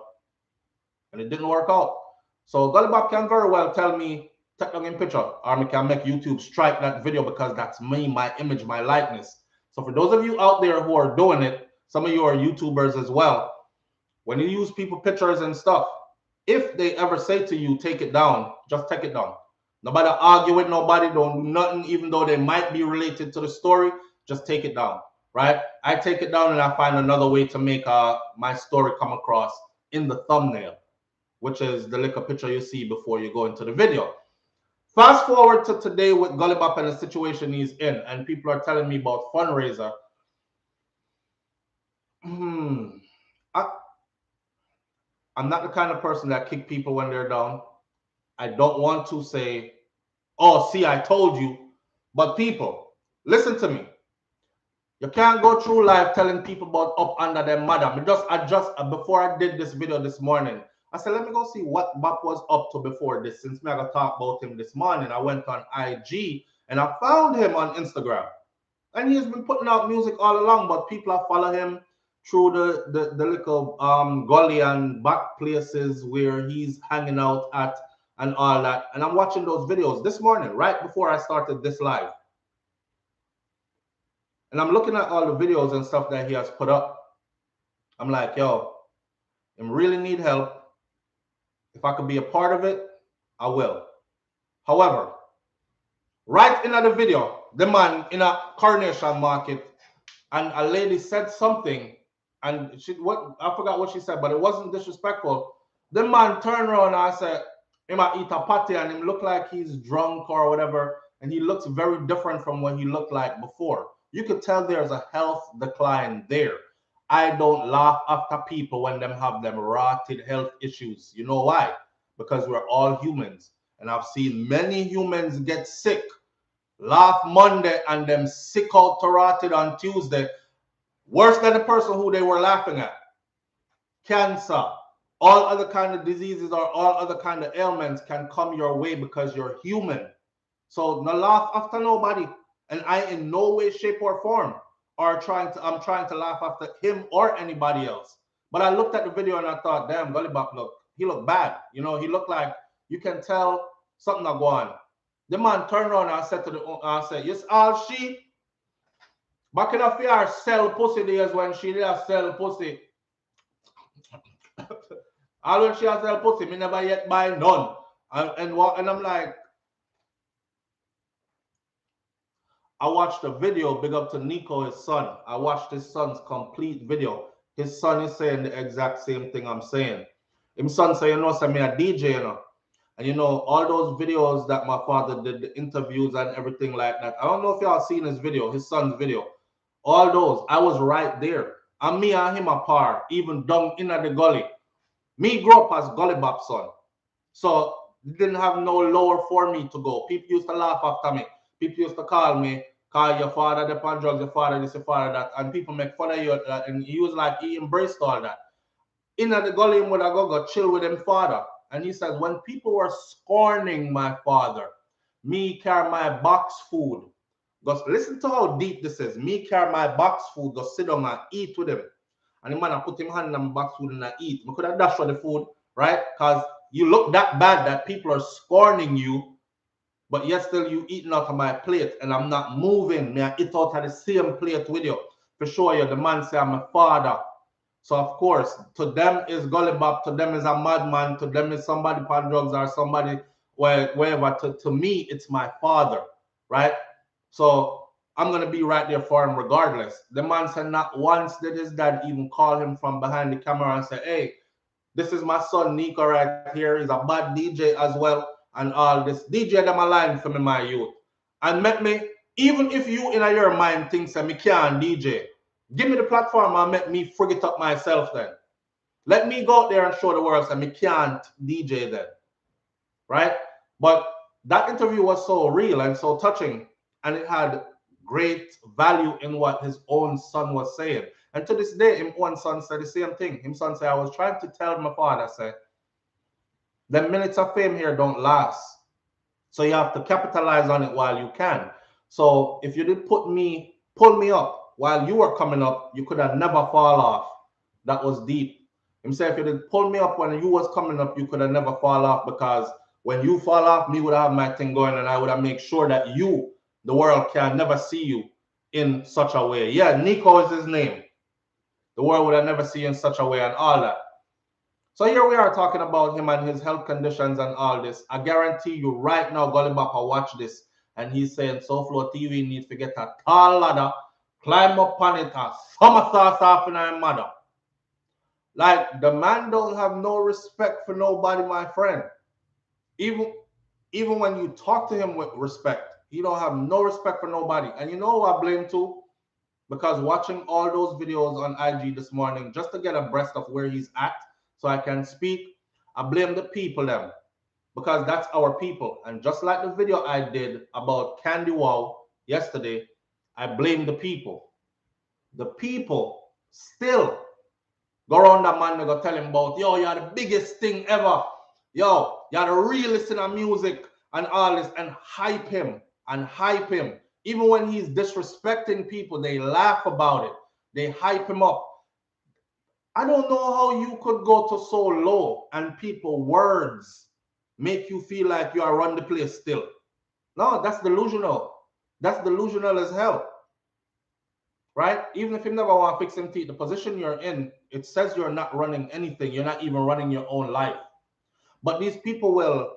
And it didn't work out. So Gully Bop can very well tell me, take down in picture, or I can make YouTube strike that video because that's me, my image, my likeness. So for those of you out there who are doing it, some of you are YouTubers as well, when you use people pictures and stuff, if they ever say to you, take it down, just take it down. Nobody argue with nobody, don't do nothing, even though they might be related to the story, just take it down, right? I take it down and I find another way to make my story come across in the thumbnail, which is the little picture you see before you go into the video. Fast forward to today with Gully Bop and the situation he's in, and people are telling me about fundraiser. I'm not the kind of person that kick people when they're down. I don't want to say, oh, see, I told you. But people, listen to me. You can't go through life telling people about up under their mother. Before I did this video this morning, I said, let me go see what Bop was up to before this. Since me I got to talk about him this morning, I went on IG and I found him on Instagram. And he's been putting out music all along, but people have followed him through the little gully and back places where he's hanging out at and all that. And I'm watching those videos this morning, right before I started this live. And I'm looking at all the videos and stuff that he has put up. I'm like, yo, I really need help. If I could be a part of it, I will. However, right in the video, the man in a Coronation Market, and a lady said something, and I forgot what she said, but it wasn't disrespectful. The man turned around and I said, he might eat a patty, and him look like he's drunk or whatever, and he looks very different from what he looked like before. You could tell there's a health decline there. I don't laugh after people when them have them rotted health issues. You know why? Because we're all humans. And I've seen many humans get sick, laugh Monday, and them sick out to rotted on Tuesday. Worse than the person who they were laughing at. Cancer, all other kind of diseases or all other kind of ailments can come your way because you're human. So no laugh after nobody. And I in no way, shape, or form I'm trying to laugh after him or anybody else. But I looked at the video and I thought, damn, Gully Bop he looked bad. You know, he looked like you can tell something not go on. The man turned around and I said, yes, all she back in the fear sell pussy days when she did sell pussy. All when she has sell pussy, me never yet buy none. And I'm like, I watched a video, big up to Nico, his son. I watched his son's complete video. His son is saying the exact same thing I'm saying. His son say, you know, say me a DJ, you know. And you know, all those videos that my father did, the interviews and everything like that. I don't know if y'all seen his video, his son's video. All those, I was right there. And me and him apart, even down in the gully. Me grew up as Gully Bop son. So didn't have no lower for me to go. People used to laugh after me. People used to call me, call your father the on drugs, your father this, your father that, and people make fun of you. And he was like, he embraced all that. In the gully, would I go chill with him father. And he says, when people were scorning my father, me carry my box food. Because listen to how deep this is. Me carry my box food, go sit down and eat with him. And the man I put him hand in my box food and I eat. I could have dashed for the food, right? Because you look that bad that people are scorning you, but yet still you eating out of my plate and I'm not moving. Me I eat out of the same plate with you. For sure, you the man say I'm a father. So of course, to them is Gully Bop, to them is a madman, to them is somebody on drugs or somebody wherever. To me, it's my father, right? So I'm gonna be right there for him regardless. The man said not once did his dad even call him from behind the camera and say, hey, this is my son Nico right here. He's a bad DJ as well. And all this DJ them aligned for me, my youth. And make me, even if you in your mind thinks that me can't DJ, give me the platform and make me frig it up myself then. Let me go out there and show the world that me can't DJ then. Right? But that interview was so real and so touching, and it had great value in what his own son was saying. And to this day, him own son said the same thing. Him son said, I was trying to tell my father, say, the minutes of fame here don't last. So you have to capitalize on it while you can. So if you did pull me up, while you were coming up, you could have never fall off. That was deep. Him say if you did pull me up when you was coming up, you could have never fall off, because when you fall off, me would have my thing going, and I would have make sure that you, the world, can never see you in such a way. Yeah, Nico is his name. The world would have never seen you in such a way and all that. So here we are talking about him and his health conditions and all this. I guarantee you right now, Gully Bop watch this, and he's saying SOUFLO TV needs to get a tall ladder, climb up on it, and somersault off in our mother. Like, the man don't have no respect for nobody, my friend. Even when you talk to him with respect, he don't have no respect for nobody. And you know who I blame too? Because watching all those videos on IG this morning, just to get abreast of where he's at, so I can speak, I blame the people them, because that's our people. And just like the video I did about Candy Wow yesterday, I blame the people. The people still go around that man, they go tell him about, yo, you're the biggest thing ever. Yo, you're the realest in our music and all this, and hype him and hype him. Even when he's disrespecting people, they laugh about it. They hype him up. I don't know how you could go to so low and people words make you feel like you are run the place still. No, that's delusional. That's delusional as hell. Right? Even if you never want to fix him teeth, the position you're in, it says you're not running anything. You're not even running your own life. But these people will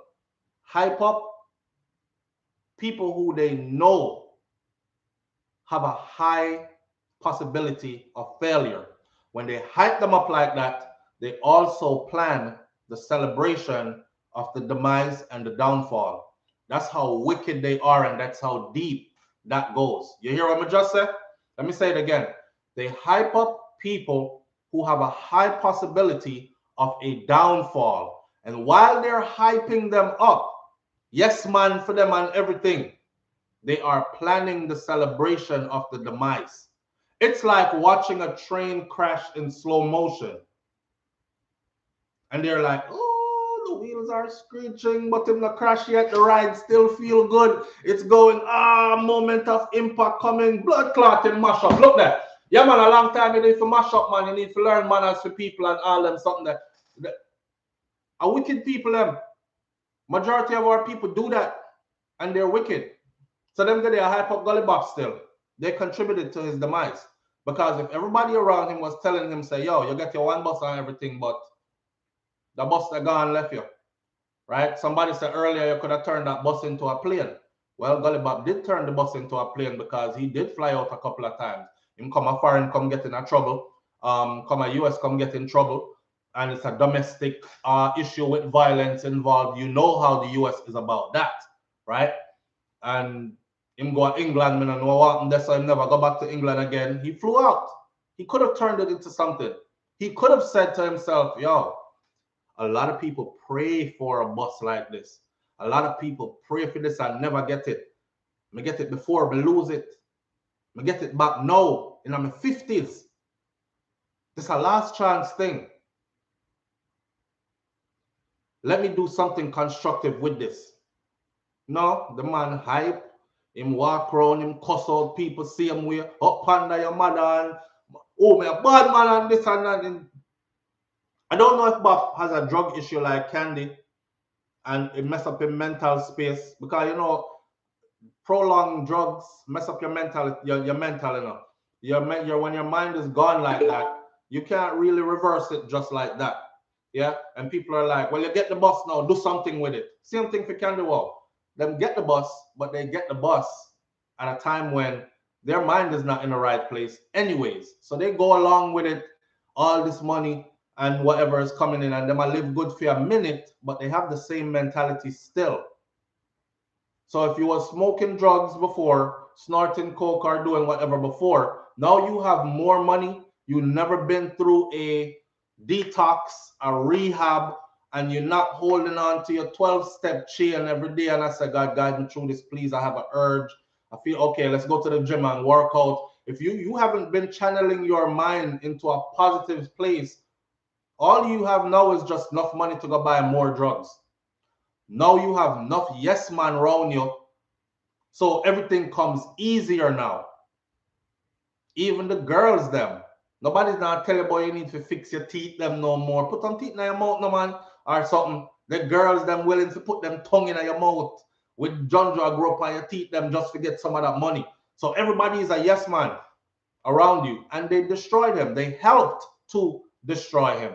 hype up people who they know have a high possibility of failure. When they hype them up like that, they also plan the celebration of the demise and the downfall. That's how wicked they are, and that's how deep that goes. You hear what I just said? Let me say it again. They hype up people who have a high possibility of a downfall. And while they're hyping them up, yes, man, for them and everything, they are planning the celebration of the demise. It's like watching a train crash in slow motion. And they're like, oh, the wheels are screeching, but in the crash yet, the ride still feel good. It's going, moment of impact coming, blood clotting, mash up. Look there. Yeah, man, a long time you need to mash up, man. You need to learn manners for people and all them, something that a wicked people, them. Majority of our people do that, and they're wicked. So them get their hype up Gully Bop still. They contributed to his demise. Because if everybody around him was telling him, say, yo, you get your one bus and everything, but the bus that gone left you. Right? Somebody said earlier you could have turned that bus into a plane. Well, Gully Bop did turn the bus into a plane, because he did fly out a couple of times. Him come a foreign, come get in a trouble. Come a US, come get in trouble. And it's a domestic issue with violence involved. You know how the US is about that, right? And him go to England, I know what happened there, so he never go back to England again. He flew out. He could have turned it into something. He could have said to himself, yo, a lot of people pray for a bus like this. A lot of people pray for this and never get it. I get it before, but lose it. I get it back now, in my 50s. This is a last chance thing. Let me do something constructive with this. No, the man hype. Him walk around, him cuss out people, see him way up under your mother, and oh, me a bad man and this and that. And I don't know if Bop has a drug issue like Candy, and it mess up your mental space, because you know, prolonged drugs mess up your mental, your mental, you know. When your mind is gone like that, you can't really reverse it just like that. Yeah, and people are like, well, you get the bus now, do something with it. Same thing for Candy Wow. Them get the bus, but they get the bus at a time when their mind is not in the right place anyways. So they go along with it, all this money and whatever is coming in, and they might live good for a minute, but they have the same mentality still. So if you were smoking drugs before, snorting coke or doing whatever before, now you have more money, you've never been through a detox, a rehab, and you're not holding on to your 12-step chain every day. And I say, God, guide me through this, please. I have an urge. I feel, okay, let's go to the gym and work out. If you haven't been channeling your mind into a positive place, all you have now is just enough money to go buy more drugs. Now you have enough yes man around you. So everything comes easier now. Even the girls them. Nobody's not tell you, boy, you need to fix your teeth them no more. Put some teeth in your mouth, no man, or something. The girls them willing to put them tongue in your mouth with John grow up on your teeth them just to get some of that money. So everybody is a yes man around you, and they destroyed him. They helped to destroy him,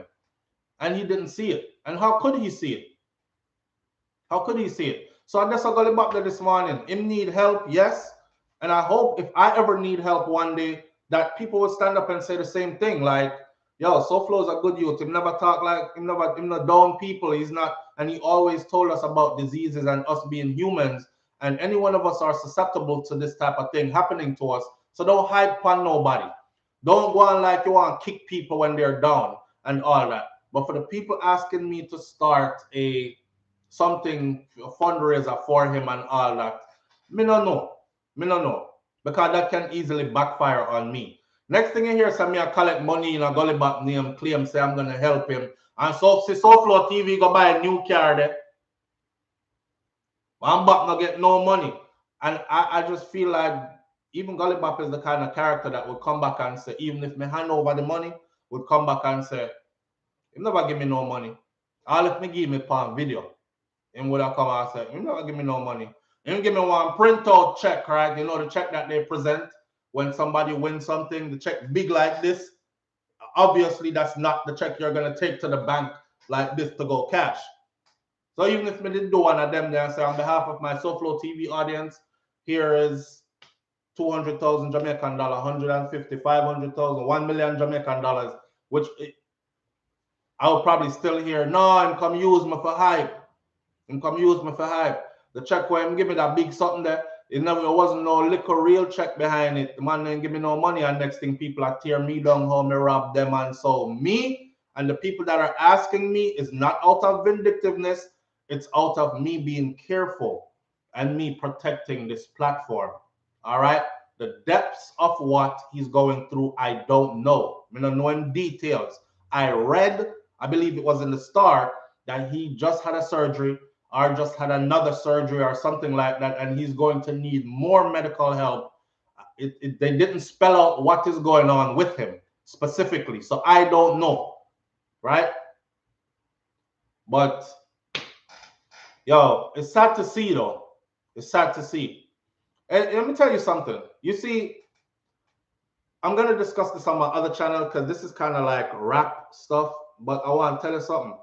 and he didn't see it. And how could he see it? How could he see it? So I guess I got him up there this morning. Him need help, yes. And I hope if I ever need help one day, that people will stand up and say the same thing. Like, yo, SOUFLO is a good youth. He never talk like him not down people. He's not, and he always told us about diseases and us being humans. And any one of us are susceptible to this type of thing happening to us. So don't hype on nobody. Don't go on like you want to kick people when they're down and all that. But for the people asking me to start a fundraiser for him and all that, me no know. Me no know. Because that can easily backfire on me. Next thing you hear, say me I collect money in a Gully Bop name, claim say I'm gonna help him. And so see SOUFLO TV go buy a new car there. I'm back not get no money. And I just feel like even Gully Bop is the kind of character that would come back and say, even if me hand over the money, would come back and say, he never give me no money. All if me give me palm video. Him would have come and say, he never give me no money. Him give me one printout check, right? You know the check that they present when somebody wins something, the check big like this. Obviously, that's not the check you're gonna take to the bank like this to go cash. So even if me did do one of them there and say, on behalf of my SOUFLO TV audience, here is 200,000 Jamaican dollar, 150, 500,000, 1 million Jamaican dollars, which I would probably still hear, no, I'm come use me for hype. I'm come use me for hype. The check where him give me that big something there, it wasn't no little real check behind it. The man didn't give me no money, and next thing people are tear me down, how me rob them. And so me and the people that are asking me is not out of vindictiveness, it's out of me being careful and me protecting this platform. All right. The depths of what he's going through, I don't know. I don't know in details. I read, I believe it was in the Star, that he just had a surgery or just had another surgery or something like that, and he's going to need more medical help. They didn't spell out what is going on with him specifically, so I don't know, right? But yo, it's sad to see though. It's sad to see. And let me tell you something. You see, I'm gonna discuss this on my other channel because this is kind of like rap stuff. But I want to tell you something.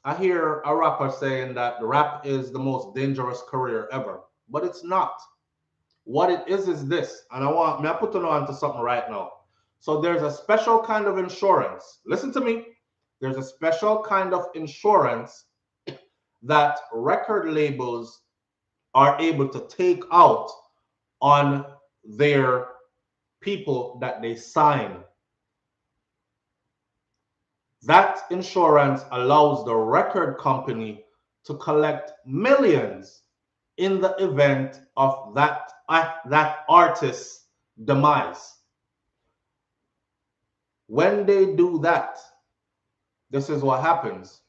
I hear a rapper saying that rap is the most dangerous career ever, but it's not. What it is this, and I put it on to something right now. So there's a special kind of insurance. Listen to me. There's a special kind of insurance that record labels are able to take out on their people that they sign. That insurance allows the record company to collect millions in the event of that artist's demise. When they do that, this is what happens.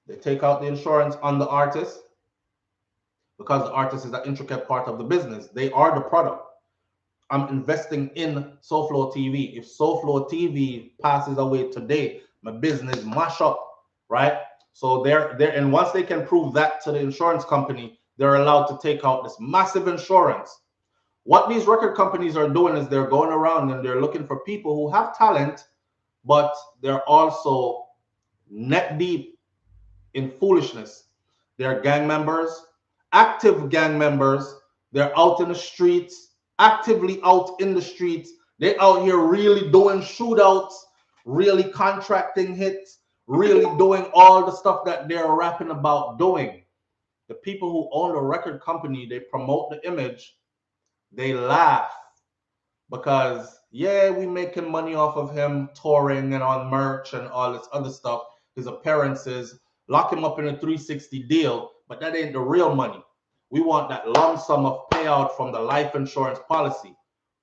They take out the insurance on the artist because the artist is an intricate part of the business. They are the product. I'm investing in SOUFLO TV. If SOUFLO TV passes away today, my business mash up, right? So and once they can prove that to the insurance company, they're allowed to take out this massive insurance. What these record companies are doing is they're going around and they're looking for people who have talent, but they're also neck deep in foolishness. They're gang members, active gang members. They're out in the streets, actively out in the streets. They out here really doing shootouts, really contracting hits, really doing all the stuff that they're rapping about doing. The people who own the record company, they promote the image, they laugh because, yeah, we making money off of him touring and on merch and all this other stuff, his appearances, lock him up in a 360 deal, but that ain't the real money. We want that lump sum of payout from the life insurance policy.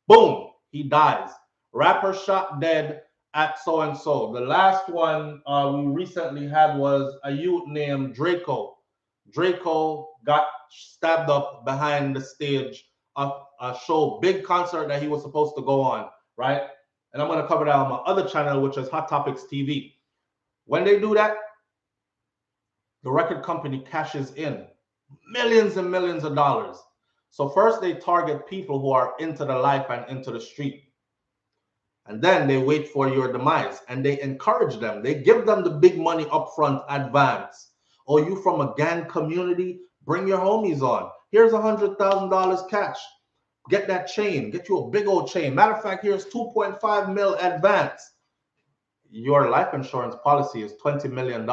Boom, he dies. Rapper shot dead at so-and-so. The last one we recently had was a youth named Draco. Draco got stabbed up behind the stage of a show, big concert that he was supposed to go on. right? And I'm going to cover that on my other channel, which is Hot Topics TV. When they do that, the record company cashes in millions and millions of dollars. So first they target people who are into the life and into the street. And then they wait for your demise and they encourage them. They give them the big money upfront advance. Oh, you from a gang community? Bring your homies on. Here's $100,000 cash. Get that chain. Get you a big old chain. Matter of fact, here's 2.5 mil advance. Your life insurance policy is $20 million.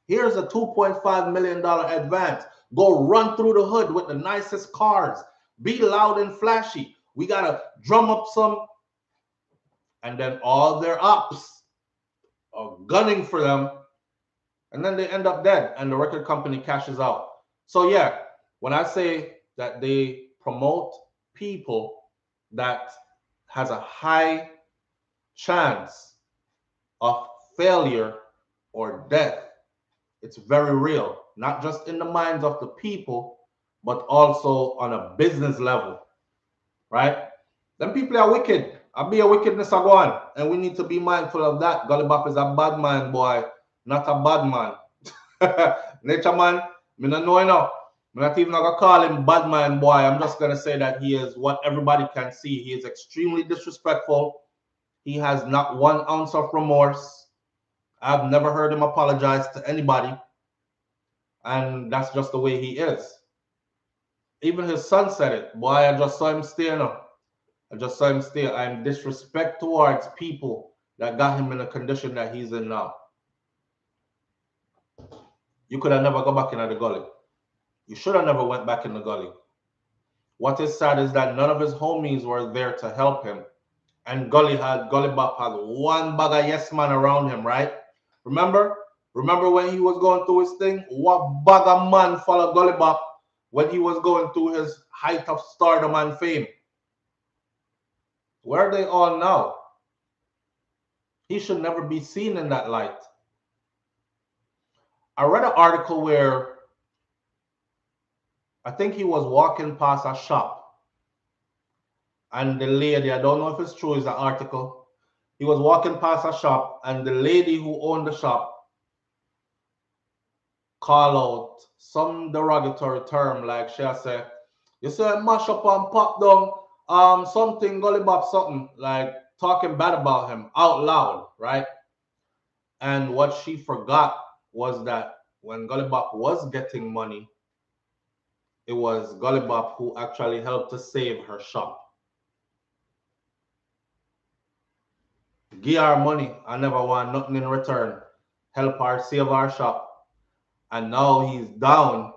Here's a $2.5 million advance. Go run through the hood with the nicest cars. Be loud and flashy. We got to drum up some. And then all their ops are gunning for them. And then they end up dead. And the record company cashes out. So yeah, when I say that they promote people that has a high chance of failure or death, it's very real, not just in the minds of the people, but also on a business level, right? Them people are wicked. I be a wickedness a go on, and we need to be mindful of that. Gully Bop is a bad man, boy, not a bad man. Nature man, me not know enough. I'm not even gonna call him bad man, boy. I'm just gonna say that he is what everybody can see. He is extremely disrespectful. He has not 1 ounce of remorse. I've never heard him apologize to anybody. And that's just the way he is. Even his son said it. Boy, I just saw him stay now. I just saw him stay. I'm disrespect towards people that got him in the condition that he's in now. You could have never go back into the gully. You should have never went back in the gully. What is sad is that none of his homies were there to help him. And Gully Bop had 1 bag of yes man around him, right? Remember when he was going through his thing? What bag of man followed Gully Bop when he was going through his height of stardom and fame? Where are they all now? He should never be seen in that light. I read an article where I think he was walking past a shop, and the lady, I don't know if it's true, is an article. He was walking past a shop, and the lady who owned the shop called out some derogatory term, like she said, you say mash up and pop down, something Gully Bop something, like talking bad about him out loud, right? And what she forgot was that when Gully Bop was getting money, it was Gully Bop who actually helped to save her shop. Give her money, I never want nothing in return. Help her save our shop. And now he's down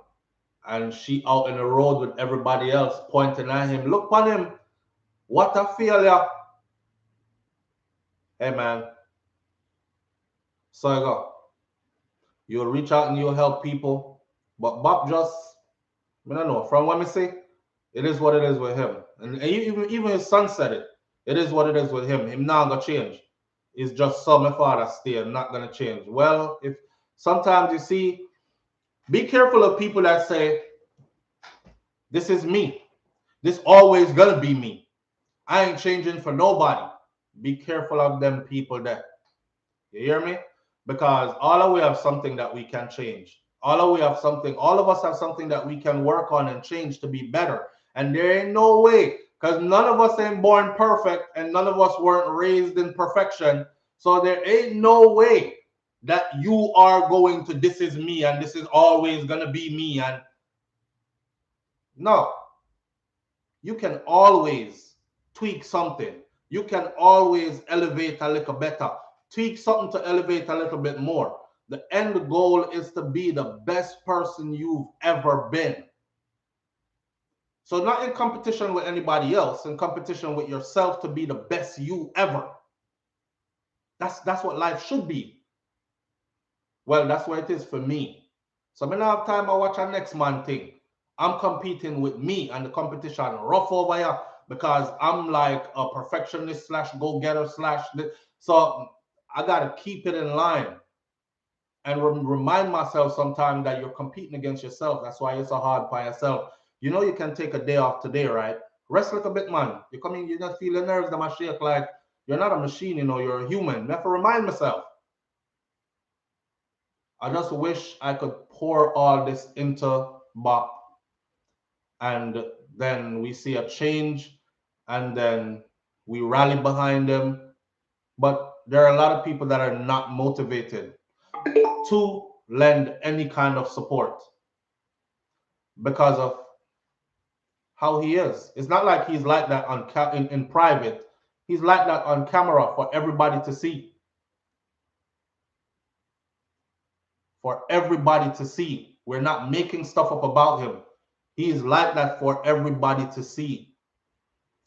and she out in the road with everybody else pointing at him. Look on him. What a failure. Hey man. So you go. You'll reach out and you'll help people. But Bop just, I don't know, from what I say, it is what it is with him. And even his son said it. It is what it is with him. Him not gonna change. It's just so my father stay and not gonna change. Well, if sometimes you see, be careful of people that say, this is me. This always gonna be me. I ain't changing for nobody. Be careful of them people there. You hear me? Because all of we have something that we can change. All of us have something that we can work on and change to be better. And there ain't no way, because none of us ain't born perfect and none of us weren't raised in perfection. So there ain't no way that you are going to, this is me and this is always gonna be me. And no, you can always tweak something. You can always elevate a little better. Tweak something to elevate a little bit more. The end goal is to be the best person you've ever been. So not in competition with anybody else, in competition with yourself to be the best you ever. That's what life should be. Well, that's what it is for me. So I don't have time to watch a next man thing. I'm competing with me and the competition rough over here because I'm like a perfectionist / go-getter / so I got to keep it in line and remind myself sometimes that you're competing against yourself. That's why it's so hard by yourself. You know, you can take a day off today, right? Rest a little bit, man. You come in, you just feel the nerves, them shake like you're not a machine, you know, you're a human. I have to remind myself. I just wish I could pour all this into Bop and then we see a change and then we rally behind them. But there are a lot of people that are not motivated to lend any kind of support because of how he is. It's not like he's like that on in private. He's like that on camera for everybody to see. For everybody to see. We're not making stuff up about him. He's like that for everybody to see.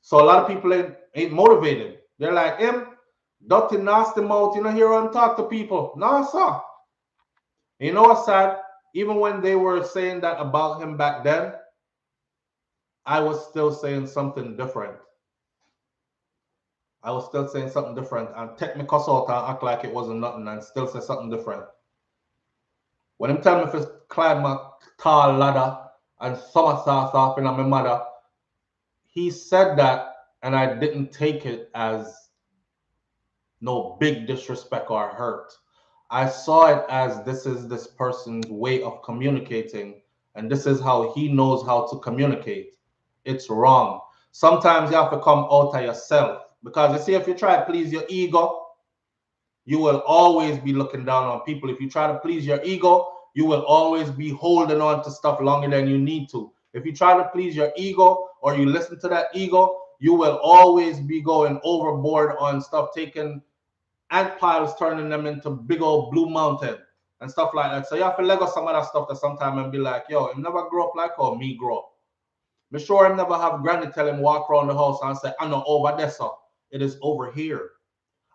So a lot of people ain't motivated. They're like him, dirty, nasty mouth, you know, here and talk to people. No, sir. You know what's sad? Even when they were saying that about him back then, I was still saying something different. I was still saying something different and take me cuss out and act like it wasn't nothing and still say something different. When him tell me to climb a tall ladder and somersault off in my mother, he said that and I didn't take it as no big disrespect or hurt. I saw it as this is this person's way of communicating and this is how he knows how to communicate. It's wrong. Sometimes you have to come out of yourself because you see, if you try to please your ego, you will always be looking down on people. If you try to please your ego, you will always be holding on to stuff longer than you need to. If you try to please your ego or you listen to that ego, you will always be going overboard on stuff, taking ant piles, turning them into big old blue mountain and stuff like that. So you have to let go some of that stuff that sometimes and be like, yo, him never grow up like how me grow up. Me sure him never have granny tell him walk around the house and say, I know over there, so it is over here.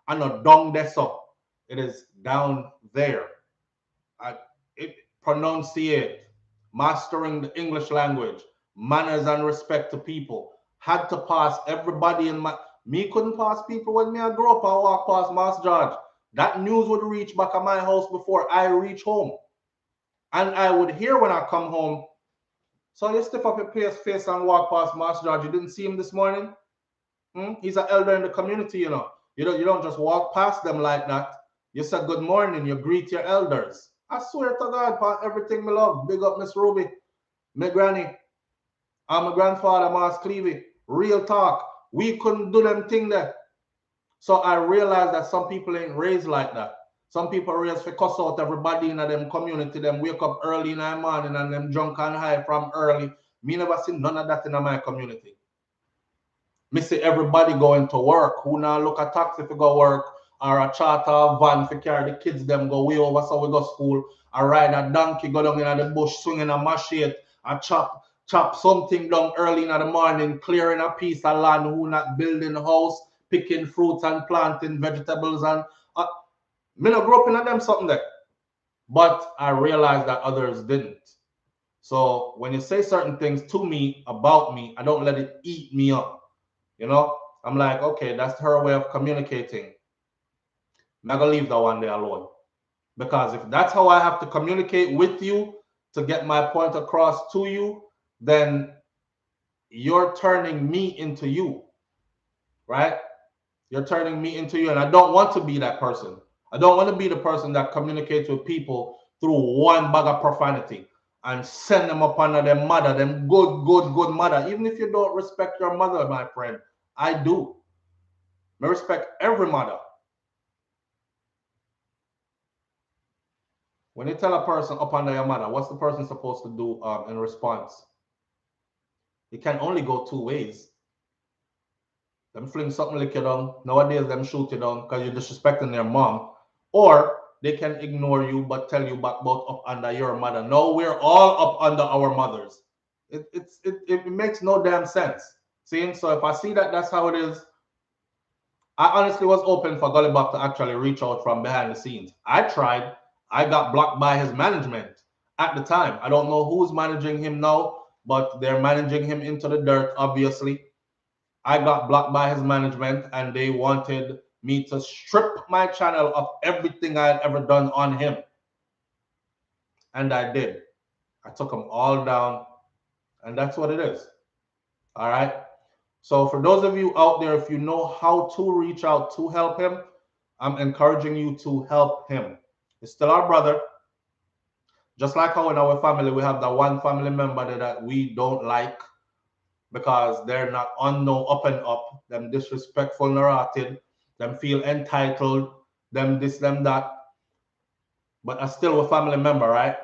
I know down there, so it is down there. It pronunciate, mastering the English language, manners and respect to people. Had to pass everybody in my. Me couldn't pass people when me I grew up and walk past Mass George. That news would reach back at my house before I reach home. And I would hear when I come home, so you step up your face and walk past Mass George. You didn't see him this morning? He's an elder in the community, you know. You don't just walk past them like that. You say good morning, you greet your elders. I swear to God, for everything me love. Big up Miss Ruby, my granny, and my grandfather, Mas Clevey. Real talk. We couldn't do them thing there. So I realized that some people ain't raised like that. Some people raised for cuss out everybody in them community. Them wake up early in the morning and them drunk and high from early. Me never seen none of that in my community. Me see everybody going to work. Who now look a taxi for go work or a charter van for carry the kids them go way over so we go school. I ride a donkey go down in the bush swinging a machete. I chop something down early in the morning, clearing a piece of land. Who not building a house, picking fruits and planting vegetables and me not grow up in them something there. But I realized that others didn't. So when you say certain things to me about me, I don't let it eat me up. You know, I'm like, okay, that's her way of communicating. I'm not gonna leave that one day alone. Because if that's how I have to communicate with you to get my point across to you, then you're turning me into you, right? You're turning me into you. And I don't want to be that person. I don't want to be the person that communicates with people through one bag of profanity and send them up under their mother, them good mother. Even if you don't respect your mother, my friend, I do. I respect every mother. When you tell a person up under your mother, what's the person supposed to do in response? It can only go two ways. Them fling something like you down. Nowadays, them shoot you down because you're disrespecting their mom. Or they can ignore you but tell you back about up under your mother. No, we're all up under our mothers. It makes no damn sense. See? So if I see that that's how it is, I honestly was open for Gully Bop to actually reach out from behind the scenes. I tried. I got blocked by his management at the time. I don't know who's managing him now, but they're managing him into the dirt, obviously. I got blocked by his management and they wanted me to strip my channel of everything I had ever done on him. And I did. I took them all down, and that's what it is. All right. So for those of you out there, if you know how to reach out to help him, I'm encouraging you to help him. He's still our brother. Just like how in our family, we have that one family member that we don't like because they're not on no up and up, them disrespectful, narrated, them feel entitled, them this, them that. But are still a family member, right?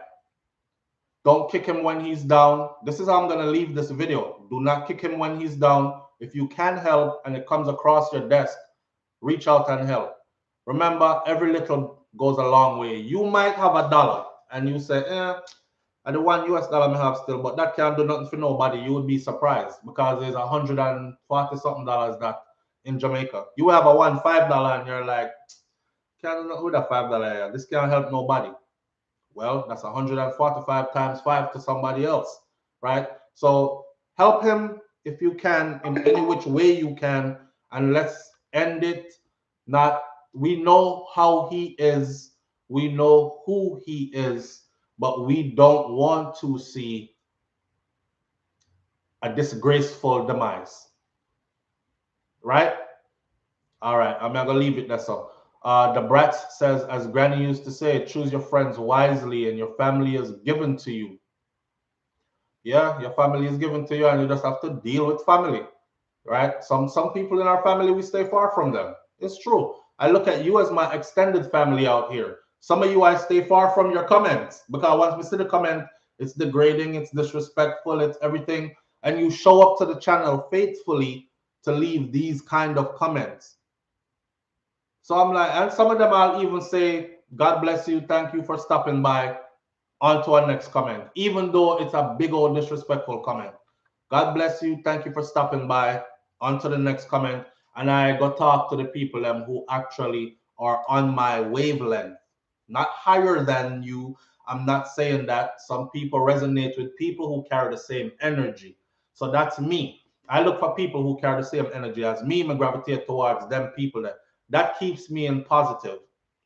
Don't kick him when he's down. This is how I'm going to leave this video. Do not kick him when he's down. If you can help and it comes across your desk, reach out and help. Remember, every little goes a long way. You might have $1 and you say, and the $1 I have still, but that can't do nothing for nobody. You would be surprised because there's $140 something that in Jamaica. You have a $5 and you're like, can't do nothing with a $5. This can't help nobody. Well, that's 145 times 5 to somebody else, right? So help him if you can in any which way you can, and let's end it. Not, we know how he is, we know who he is, but we don't want to see a disgraceful demise, right? All right, I'm not gonna leave it there. So the brat says, as Granny used to say, choose your friends wisely and your family is given to you. Yeah, your family is given to you and you just have to deal with family, right? Some people in our family, we stay far from them. It's true. I look at you as my extended family out here. Some of you, I stay far from your comments because once we see the comment, it's degrading, it's disrespectful, it's everything. And you show up to the channel faithfully to leave these kind of comments. So I'm like, and some of them I'll even say, God bless you, thank you for stopping by, on to our next comment, even though it's a big old disrespectful comment. God bless you, thank you for stopping by, on to the next comment. And I go talk to the people who actually are on my wavelength, not higher than you. I'm not saying that. Some people resonate with people who carry the same energy. So that's me. I look for people who carry the same energy as me. I gravitate towards them people that keeps me in positive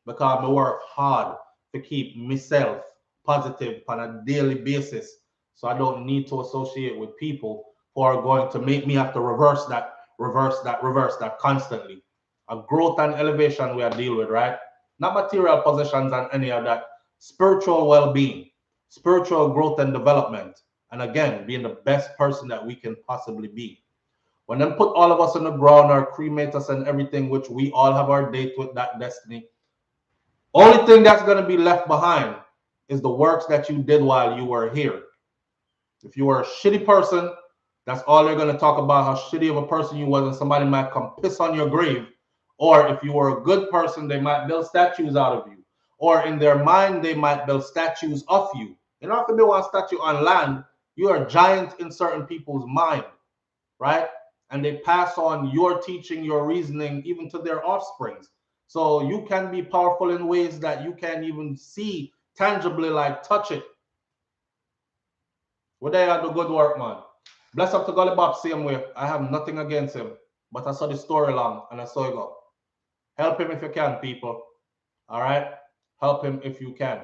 because I work hard to keep myself positive on a daily basis. So I don't need to associate with people who are going to make me have to reverse that constantly. A growth and elevation we are dealing with, right? Not material possessions and any of that. Spiritual well-being, spiritual growth and development. And again, being the best person that we can possibly be. When them put all of us on the ground or cremate us and everything, which we all have our date with that destiny, only thing that's going to be left behind is the works that you did while you were here. If you were a shitty person, that's all they're going to talk about, how shitty of a person you was, and somebody might come piss on your grave. Or if you were a good person, they might build statues out of you. Or in their mind, they might build statues of you. You don't have to build one statue on land. You are a giant in certain people's mind, right? And they pass on your teaching, your reasoning, even to their offsprings. So you can be powerful in ways that you can't even see tangibly, like touch it. Well, they are the good work, man. Bless up to Gully Bop same way. I have nothing against him, but I saw the story long and I saw it go. Help him if you can, people. All right? Help him if you can.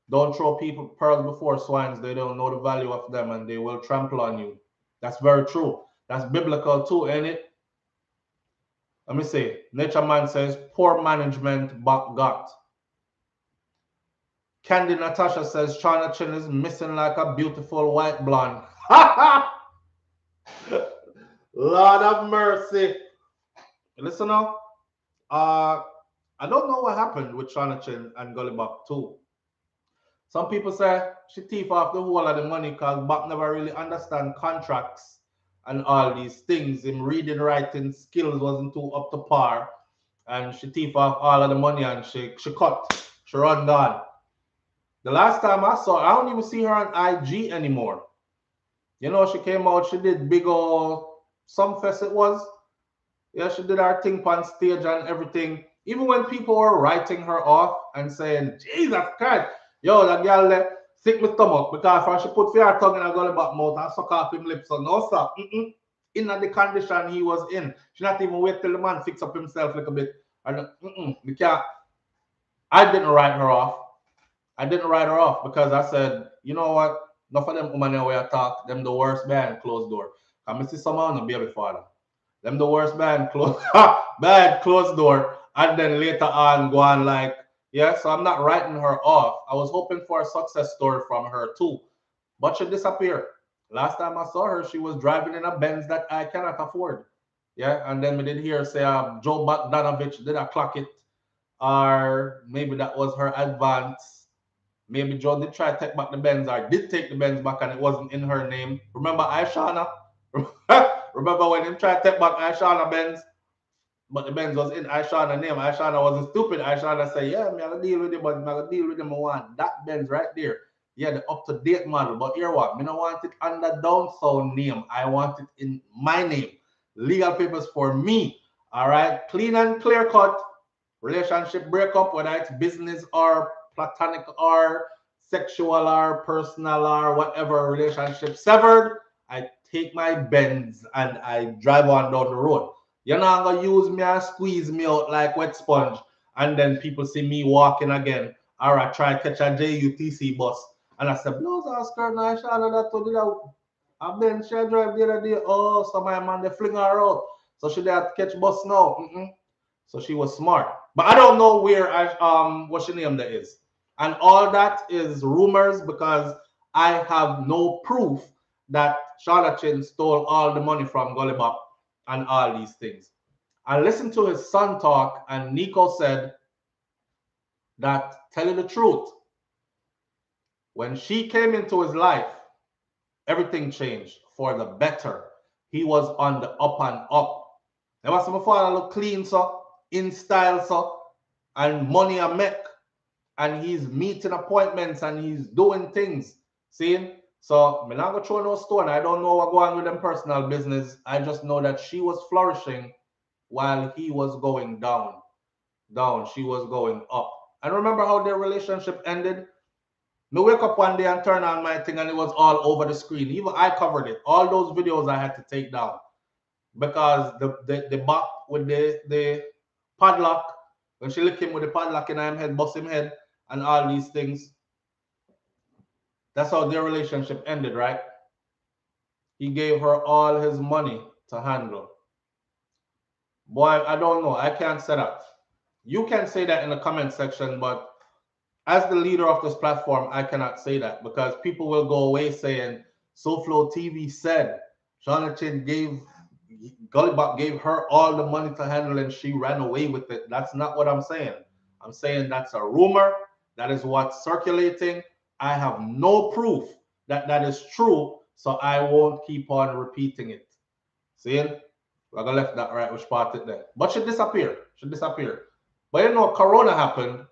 Don't throw people pearls before swines. They don't know the value of them and they will trample on you. That's very true. That's biblical too, ain't it? Let me see. Nature Man says, poor management but got. Candy Natasha says, Shauna Chin is missing like a beautiful white blonde. Lord have mercy. Listen now. I don't know what happened with Shauna Chin and Gully Bop too. Some people say she thief off the whole of the money because Bop never really understand contracts and all these things. Him reading, writing skills wasn't too up to par. And she thief off all of the money and she cut. She run gone. The last time I saw her, I don't even see her on IG anymore. You know, she came out, she did big old some fest it was. Yeah, she did her thing on stage and everything. Even when people were writing her off and saying, Jesus Christ, yo, that girl sick my stomach because when she put her tongue in a Gully Bop mouth and suck off him lips. So no, sir. In the condition he was in. She not even wait till the man fix up himself a little bit. And we can't. I didn't write her off. I didn't write her off because I said, you know what? Enough of them women where I talk, them the worst behind closed door. I see someone on the baby father. Them the worst man close bad closed door. And then later on go on like, yeah, so I'm not writing her off. I was hoping for a success story from her too. But she disappeared. Last time I saw her, she was driving in a Benz that I cannot afford. Yeah, and then we did hear say Joe Bogdanovich did I clock it, or maybe that was her advance. Maybe Joe did try to take back the Benz or did take the Benz back and it wasn't in her name. Remember Shauna? Remember when he tried to take back Shauna Benz, but the Benz was in Shauna name. Shauna wasn't stupid. Shauna said, yeah, I'm gonna deal with it, but I'm gonna deal with him. I want that Benz right there. Yeah, the up-to-date model. But here what? I don't want it under down sound name. I want it in my name. Legal papers for me. All right. Clean and clear cut. Relationship breakup, whether it's business or platonic or sexual or personal or whatever relationship severed, I take my Benz and I drive on down the road. You're not gonna use me and squeeze me out like wet sponge, and then people see me walking again, or I try to catch a JUTC bus, and I said, "Blows our skirt, now I shall that to the I been she drive the other day. Oh, so my man they fling her out, so she have to catch bus now." So she was smart, but I don't know where what she name that is, and all that is rumors because I have no proof that Shauna Chin stole all the money from Gully Bop and all these things. I listened to his son talk, and Nico said that, tell you the truth, when she came into his life, everything changed for the better. He was on the up and up. There was some father look clean, so in style, so and money I make, and he's meeting appointments and he's doing things. See? So I'm not gonna throw no stone. I don't know what going on with them personal business. I just know that she was flourishing while he was going down. Down. She was going up. And remember how their relationship ended? Me wake up one day and turn on my thing and it was all over the screen. Even I covered it. All those videos I had to take down because the bop with the padlock, when she lick him with the padlock in him head, bust him head, and all these things. That's how their relationship ended, right? He gave her all his money to handle. Boy, I don't know. I can't say that. You can say that in the comment section, but as the leader of this platform, I cannot say that because people will go away saying SOUFLO TV said Shauna Chin gave Gully Bop gave her all the money to handle and she ran away with it. That's not what I'm saying. I'm saying that's a rumor. That is what's circulating. I have no proof that that is true, so I won't keep on repeating it. See? I got left that right, which part it there. But she disappeared. She disappeared. But you know, Corona happened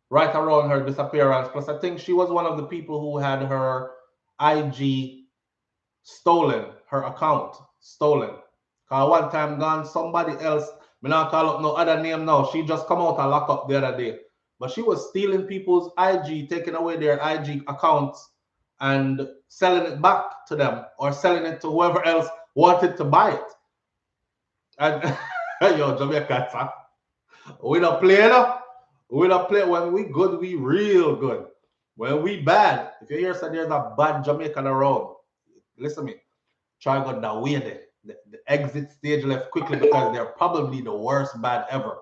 right around her disappearance. Plus, I think she was one of the people who had her IG stolen, her account stolen. Cause one time gone, somebody else, me not call up no other name now. She just come out and lock up the other day. But she was stealing people's IG, taking away their IG accounts and selling it back to them or selling it to whoever else wanted to buy it. And yo, Jamaica, we don't play no. We don't play when we good, we real good. When we bad, if you hear say there's a bad Jamaican around, listen to me. Try to go that way there. The exit stage left quickly because they're probably the worst bad ever.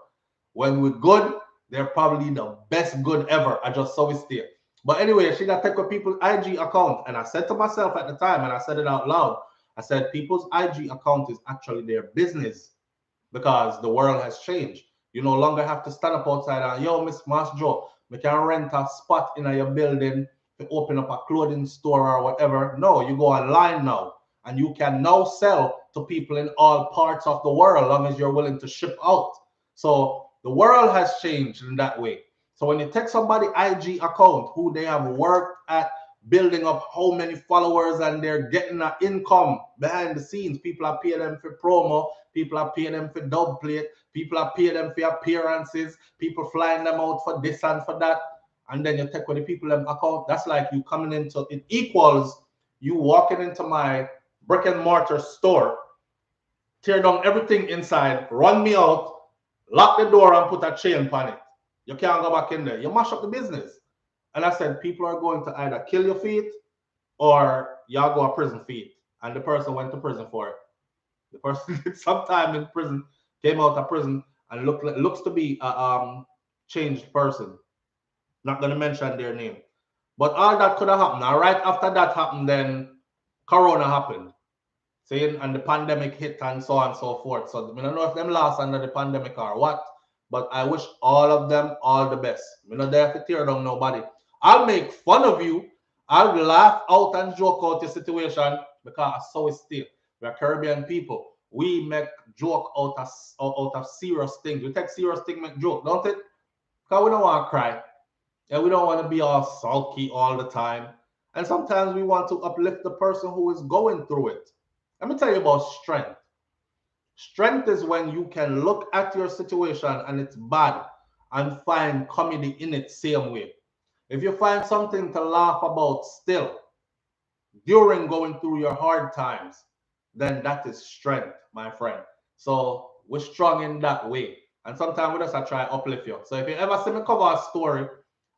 When we're good, they're probably the best good ever. I just saw it stay. But anyway, she got take with people's IG account. And I said to myself at the time, and I said it out loud, I said people's IG account is actually their business because the world has changed. You no longer have to stand up outside and, yo, Miss Master Joe, we can rent a spot in your building to open up a clothing store or whatever. No, you go online now and you can now sell to people in all parts of the world as long as you're willing to ship out. So the world has changed in that way. So when you take somebody IG account who they have worked at building up how many followers and they're getting an income behind the scenes, people are paying them for promo, people are paying them for dub plate, people are paying them for appearances, people flying them out for this and for that, and then you take with the people in account. That's like you coming into it equals you walking into my brick and mortar store, tear down everything inside, run me out, lock the door and put a chain on it. You can't go back in there. You mash up the business. And I said, people are going to either kill your feet or y'all go to prison for it. And the person went to prison for it. The person did some time in prison, came out of prison, and looks to be a changed person. Not gonna mention their name. But all that could have happened. Now, right after that happened, then Corona happened. See, and the pandemic hit and so on and so forth. So I don't know if them lost under the pandemic or what, but I wish all of them all the best. I'm not there to tear down nobody. I'll make fun of you. I'll laugh out and joke out your situation because so is still. We're Caribbean people. We make joke out of serious things. We take serious things, make joke, don't it? Because we don't want to cry. And we don't want to be all sulky all the time. And sometimes we want to uplift the person who is going through it. Let me tell you about strength. Strength is when you can look at your situation and it's bad and find comedy in it same way. If you find something to laugh about still during going through your hard times, then that is strength, my friend. So we're strong in that way. And sometimes we just try to uplift you. So if you ever see me cover a story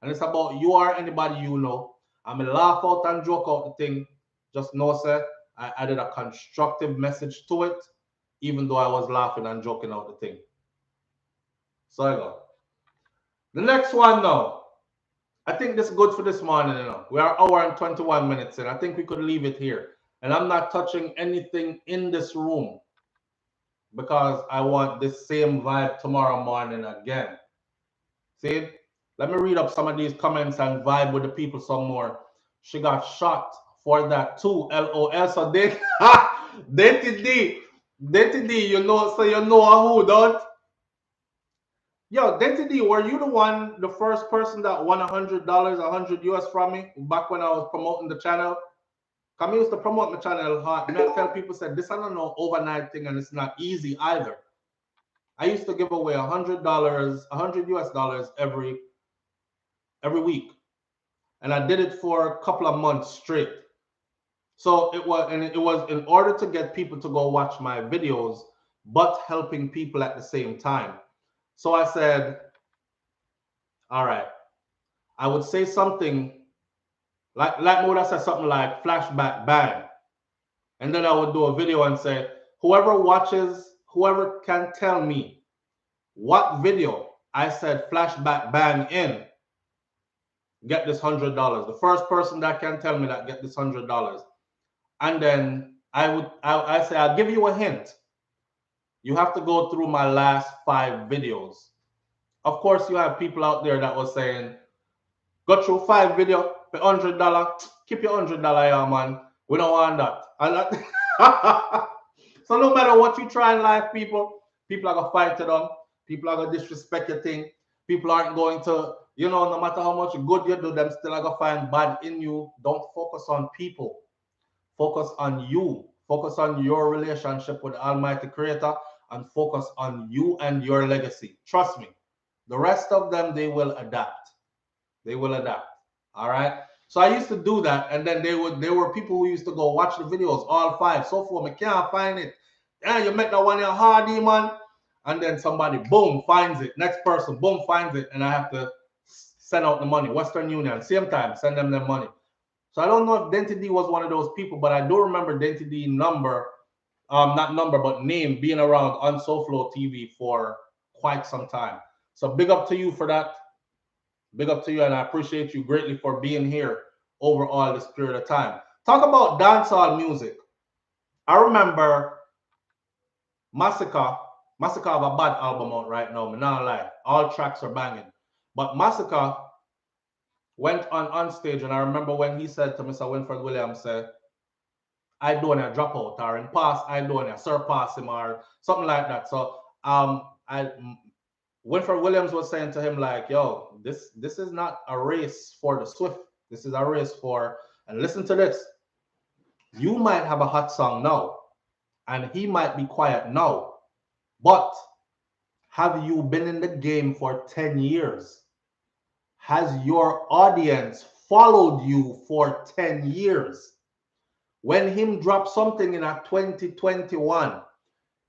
and it's about you or anybody you know, I may laugh out and joke out the thing, just know, sir, I added a constructive message to it, even though I was laughing and joking out the thing. So I go. The next one now. I think this is good for this morning, you know. We are an hour and 21 minutes in. I think we could leave it here. And I'm not touching anything in this room because I want this same vibe tomorrow morning again. See? Let me read up some of these comments and vibe with the people some more. She got shot for that too. LOL. So they Dainty D, you know, so you know who, don't? Yo, Dainty D, were you the first person that won $100, 100 US from me back when I was promoting the channel? Come used to promote my channel hard. And I tell people said this I don't know overnight thing and it's not easy either. I used to give away $100, 100 US dollars every week. And I did it for a couple of months straight. So it was in order to get people to go watch my videos, but helping people at the same time. So I said, all right, I would say something like me would have said something like flashback bang. And then I would do a video and say, whoever can tell me what video I said flashback bang in, get this $100. The first person that can tell me that, get this $100. And then I say, I'll give you a hint. You have to go through my last 5 videos. Of course, you have people out there that was saying, go through 5 videos, pay $100, keep your $100, yeah, man. We don't want that. And that so no matter what you try in life, people are gonna fight it on. People are gonna disrespect your thing. People aren't going to, you know, no matter how much good you do, them still are gonna find bad in you. Don't focus on people. Focus on you. Focus on your relationship with the Almighty Creator and focus on you and your legacy. Trust me. The rest of them, they will adapt. They will adapt. All right. So I used to do that, and then there were people who used to go watch the videos, all 5. So for me, can't find it. Yeah, you make that one your hardy, man. And then somebody, boom, finds it. Next person, boom, finds it. And I have to send out the money. Western Union, same time, send them their money. So I don't know if Dainty D was one of those people, but I do remember Dainty D number, not number, but name being around on SOUFLO TV for quite some time. So big up to you for that. Big up to you, and I appreciate you greatly for being here over all this period of time. Talk about dancehall music. I remember Massacre have a bad album out right now, I'm not lie. All tracks are banging. But Massacre went on stage, and I remember when he said to Mr. Winfred Williams, said, I don't want to drop out, or in past, I don't want to surpass him, or something like that. So Winfred Williams was saying to him, like, yo, this is not a race for the swift. This is a race for, and listen to this. You might have a hot song now, and he might be quiet now, but have you been in the game for 10 years? Has your audience followed you for 10 years? When him drop something in a 2021,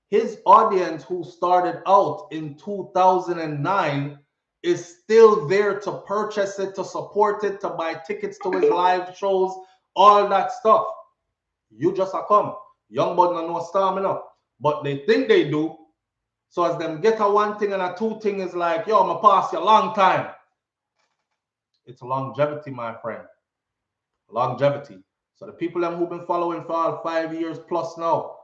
his audience who started out in 2009 is still there to purchase it, to support it, to buy tickets to his live shows, all that stuff. You just a come. Young bud no stamina. but they think they do. So as them get a one thing and a two thing is like, yo, I'ma pass you a long time. It's longevity, my friend. Longevity. So the people them who've been following for all 5 years plus now,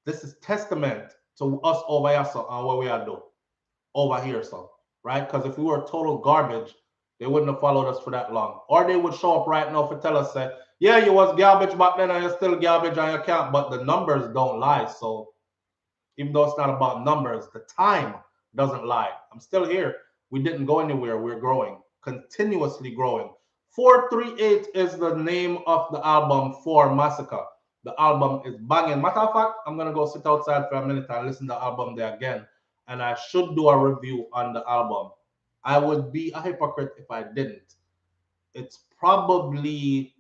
this is testament to us over here so, and what we are doing over here, so right? Because if we were total garbage, they wouldn't have followed us for that long. Or they would show up right now for tell us, say, yeah, you was garbage back then and you're still garbage and you can't, but the numbers don't lie. So even though it's not about numbers, the time doesn't lie. I'm still here. We didn't go anywhere. We're growing, continuously growing. 438 is the name of the album for Massacre. The album is banging. Matter of fact, I'm going to go sit outside for a minute and listen to the album there again. And I should do a review on the album. I would be a hypocrite if I didn't. It's probably,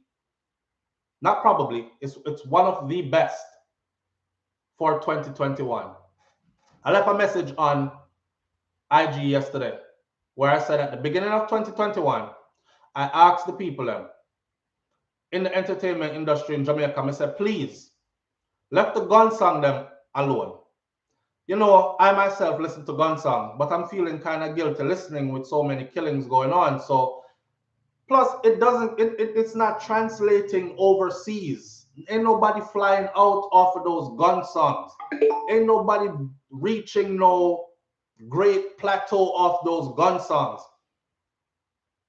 not probably, it's one of the best for 2021. I left a message on IG yesterday where I said at the beginning of 2021, I asked the people in the entertainment industry in Jamaica, I said, please, let the gun song them alone. You know, I myself listen to gun song, but I'm feeling kind of guilty listening with so many killings going on. So, plus it's not translating overseas. Ain't nobody flying out off of those gun songs. Ain't nobody reaching no great plateau of those gun songs.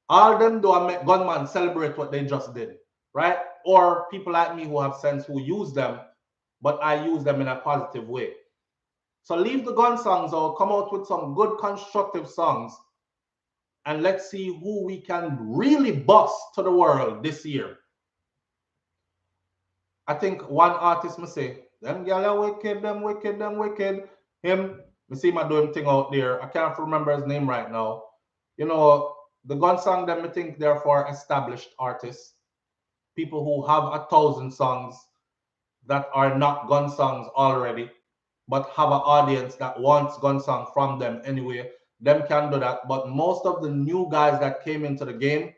All them do I make gunman celebrate what they just did, right? Or people like me who have sense who use them, but I use them in a positive way. So leave the gun songs or come out with some good constructive songs and let's see who we can really bust to the world this year. I think one artist may say, them gyal are wicked, them wicked, them wicked. Him, me see my doing thing out there. I can't remember his name right now. You know, the gun song them, I think they're for established artists. People who have 1,000 songs that are not gun songs already, but have an audience that wants gun song from them anyway. Them can do that. But most of the new guys that came into the game,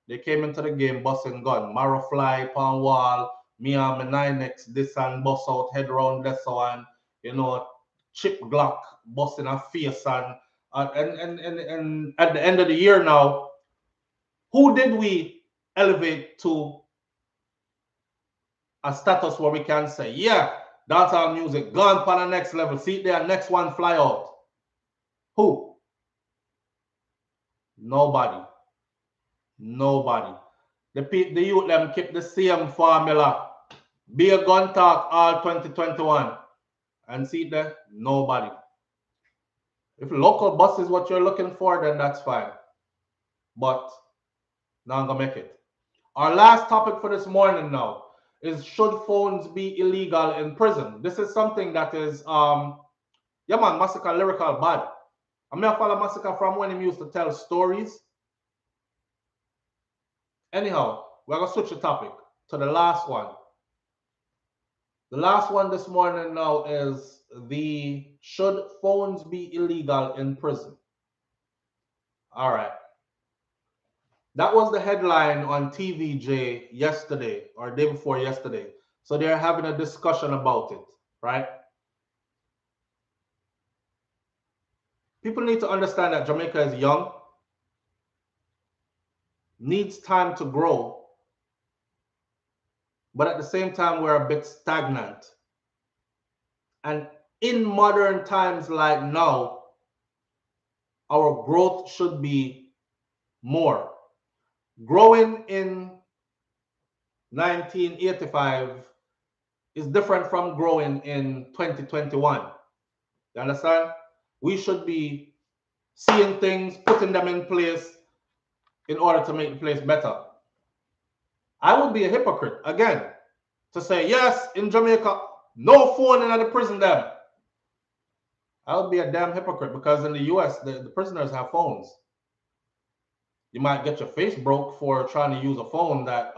they came into the game busting gun. Marrow fly, pan wall, me and my 9X, this and bust out head round this one, you know, chip Glock busting a face and at the end of the year now, who did we elevate to a status where we can say, yeah, dancehall music gone for the next level. See there, next one fly out. Who? Nobody. Nobody. The youth them keep the same formula. Be a gun talk all 2021. And see there, nobody. If local bus is what you're looking for, then that's fine. But now I'm gonna make it. Our last topic for this morning now is should phones be illegal in prison? This is something that is yeah man, Massacre lyrical bad. I'm gonna follow Massacre from when he used to tell stories. Anyhow, we're gonna switch the topic to the last one. The last one this morning now is the should phones be illegal in prison? All right. That was the headline on TVJ yesterday or day before yesterday. So they're having a discussion about it, right? People need to understand that Jamaica is young, needs time to grow, but at the same time, we're a bit stagnant. And in modern times like now, our growth should be more. Growing in 1985 is different from growing in 2021. You understand? We should be seeing things, putting them in place in order to make the place better. I would be a hypocrite, again, to say, yes, in Jamaica, no phone in the prison them. I would be a damn hypocrite because in the US, the prisoners have phones. You might get your face broke for trying to use a phone that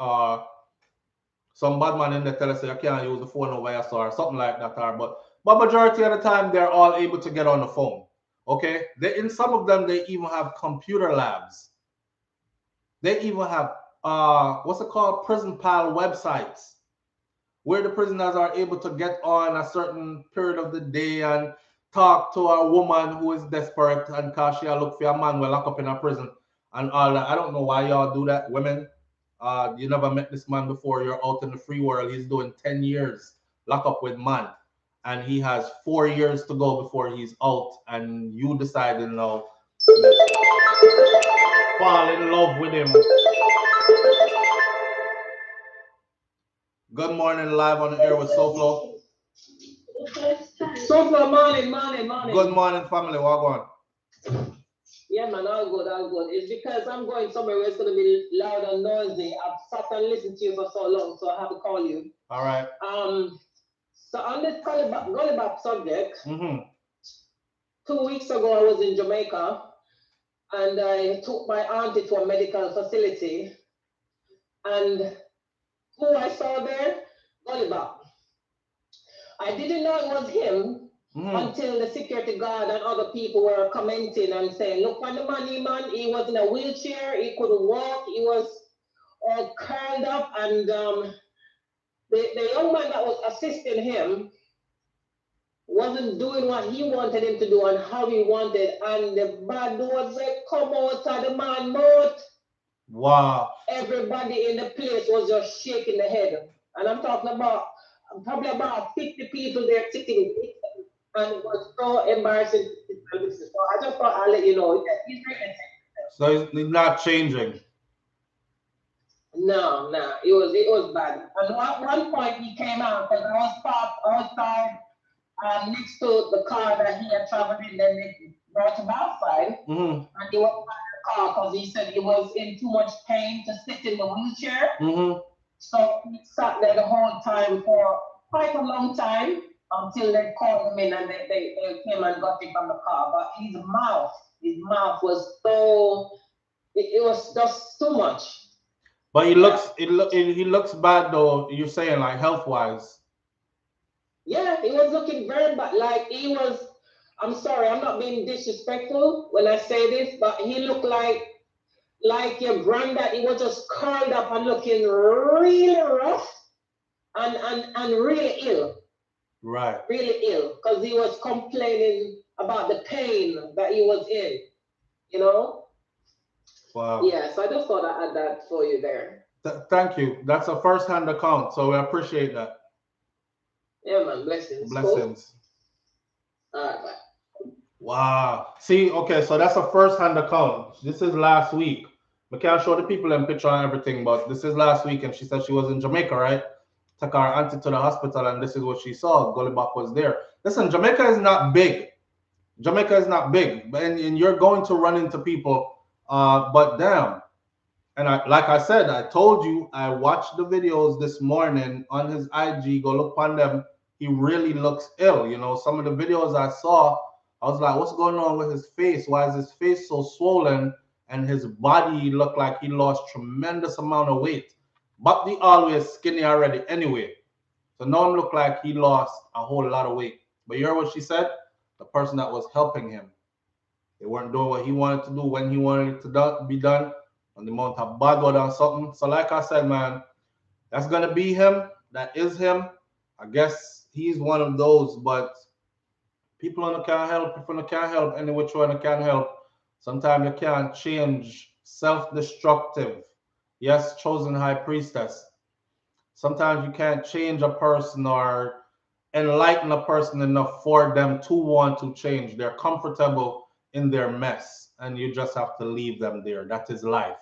some bad man in there tell us you can't use the phone over here or something like that. But majority of the time, they're all able to get on the phone. Okay? In some of them, they even have computer labs. They even have, what's it called? Prison Pal websites where the prisoners are able to get on a certain period of the day and talk to a woman who is desperate and cause she look for a man will lock up in a prison and all that. I don't know why y'all do that, women. You never met this man before. You're out in the free world. He's doing 10 years lock up with man, and he has 4 years to go before he's out. And you decide, you know, fall in love with him. Good morning, live on the air with SOUFLO. SOUFLO, morning. Good morning, family. What on? Yeah, man, all good. It's because I'm going somewhere where it's going to be loud and noisy. I've sat and listened to you for so long, so I have to call you. All right. So on this Gully Bop subject, 2 weeks ago I was in Jamaica, and I took my auntie to a medical facility, and who I saw there? Gully Bop. I didn't know it was him until the security guard and other people were commenting and saying, look on the money, man, he was in a wheelchair, he couldn't walk, he was all curled up, and the young man that was assisting him wasn't doing what he wanted him to do and how he wanted, and the bad was like, come out of the man mouth. Wow. Everybody in the place was just shaking their head. And I'm talking about probably about 50 people there sitting, and it was so embarrassing. So I just thought I'll let you know that he's really. So he's not changing. No, it was bad. And at one point he came out because I was parked outside next to the car that he had traveled in. Then they brought him outside, and he was in the car because he said he was in too much pain to sit in the wheelchair. So he sat there the whole time for quite a long time until they called him in and they came and got him from the car. But his mouth was so, it was just too much. But he looks bad though. You're saying like health wise. Yeah, he was looking very bad. Like he was. I'm sorry, I'm not being disrespectful when I say this, but he looked like your granddad. He was just curled up and looking really rough and really ill. Right. Really ill because he was complaining about the pain that he was in. You know. Wow. Yeah, so I just thought I'd add that for you there. Thank you. That's a first-hand account, so we appreciate that. Yeah, man. Blessings. Blessings. Cool. All right, bye. Wow. See, okay, so that's a first-hand account. This is last week. We can't show the people in picture and everything, but this is last week, and she said she was in Jamaica, right? Took her auntie to the hospital, and this is what she saw. Gully Bop was there. Listen, Jamaica is not big. Jamaica is not big, and you're going to run into people. But damn, and like I said, I told you, I watched the videos this morning on his IG. Go look on them. He really looks ill. You know, some of the videos I saw, I was like, what's going on with his face? Why is his face so swollen? And his body looked like he lost tremendous amount of weight. But he always skinny already anyway. So now it looked like he lost a whole lot of weight. But you heard what she said? The person that was helping him, they weren't doing what he wanted to do when he wanted it to be done. And the amount of bad word or something. So like I said, man, that's going to be him. That is him. I guess he's one of those. But people can't help. People can't help. Any which one can't help. Sometimes you can't change. Self-destructive. Yes, chosen high priestess. Sometimes you can't change a person or enlighten a person enough for them to want to change. They're comfortable in their mess, and you just have to leave them there. That is life.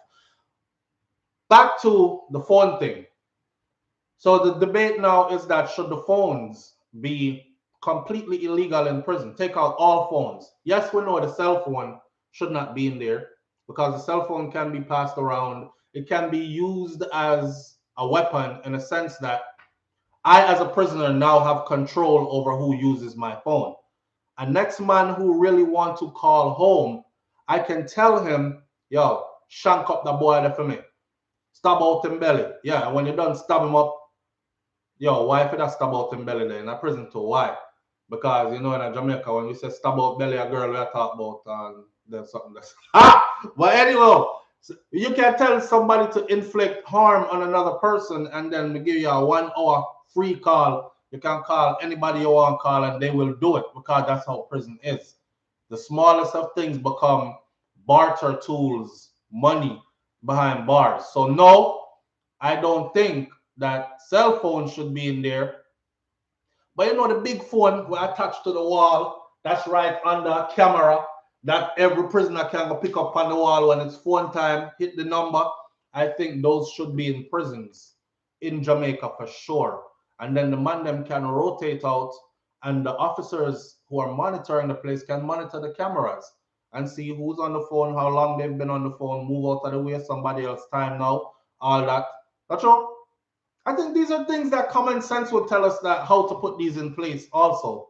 Back to the phone thing. So the debate now is that should the phones be completely illegal in prison? Take out all phones. Yes, we know the cell phone should not be in there because the cell phone can be passed around. It can be used as a weapon in a sense that I, as a prisoner, now have control over who uses my phone. A next man who really want to call home, I can tell him, yo, shank up the boy there for me. Stab out him belly. Yeah, and when you're done, stab him up. Yo, why if you stab out him belly there in a prison too? Why? Because, you know, in Jamaica, when we say stab out belly, a girl, we are talk about there's something that's... But anyway, so you can tell somebody to inflict harm on another person and then we give you a 1 hour free call. You can call anybody you want to call and they will do it because that's how prison is. The smallest of things become barter tools, money behind bars. So no, I don't think that cell phones should be in there. But you know the big phone we attached to the wall, that's right under a camera that every prisoner can go pick up on the wall when it's phone time, hit the number. I think those should be in prisons in Jamaica for sure. And then the man them can rotate out and the officers who are monitoring the place can monitor the cameras and see who's on the phone, how long they've been on the phone, move out of the way, somebody else time now, all that. That's all. I think these are things that common sense will tell us that how to put these in place also.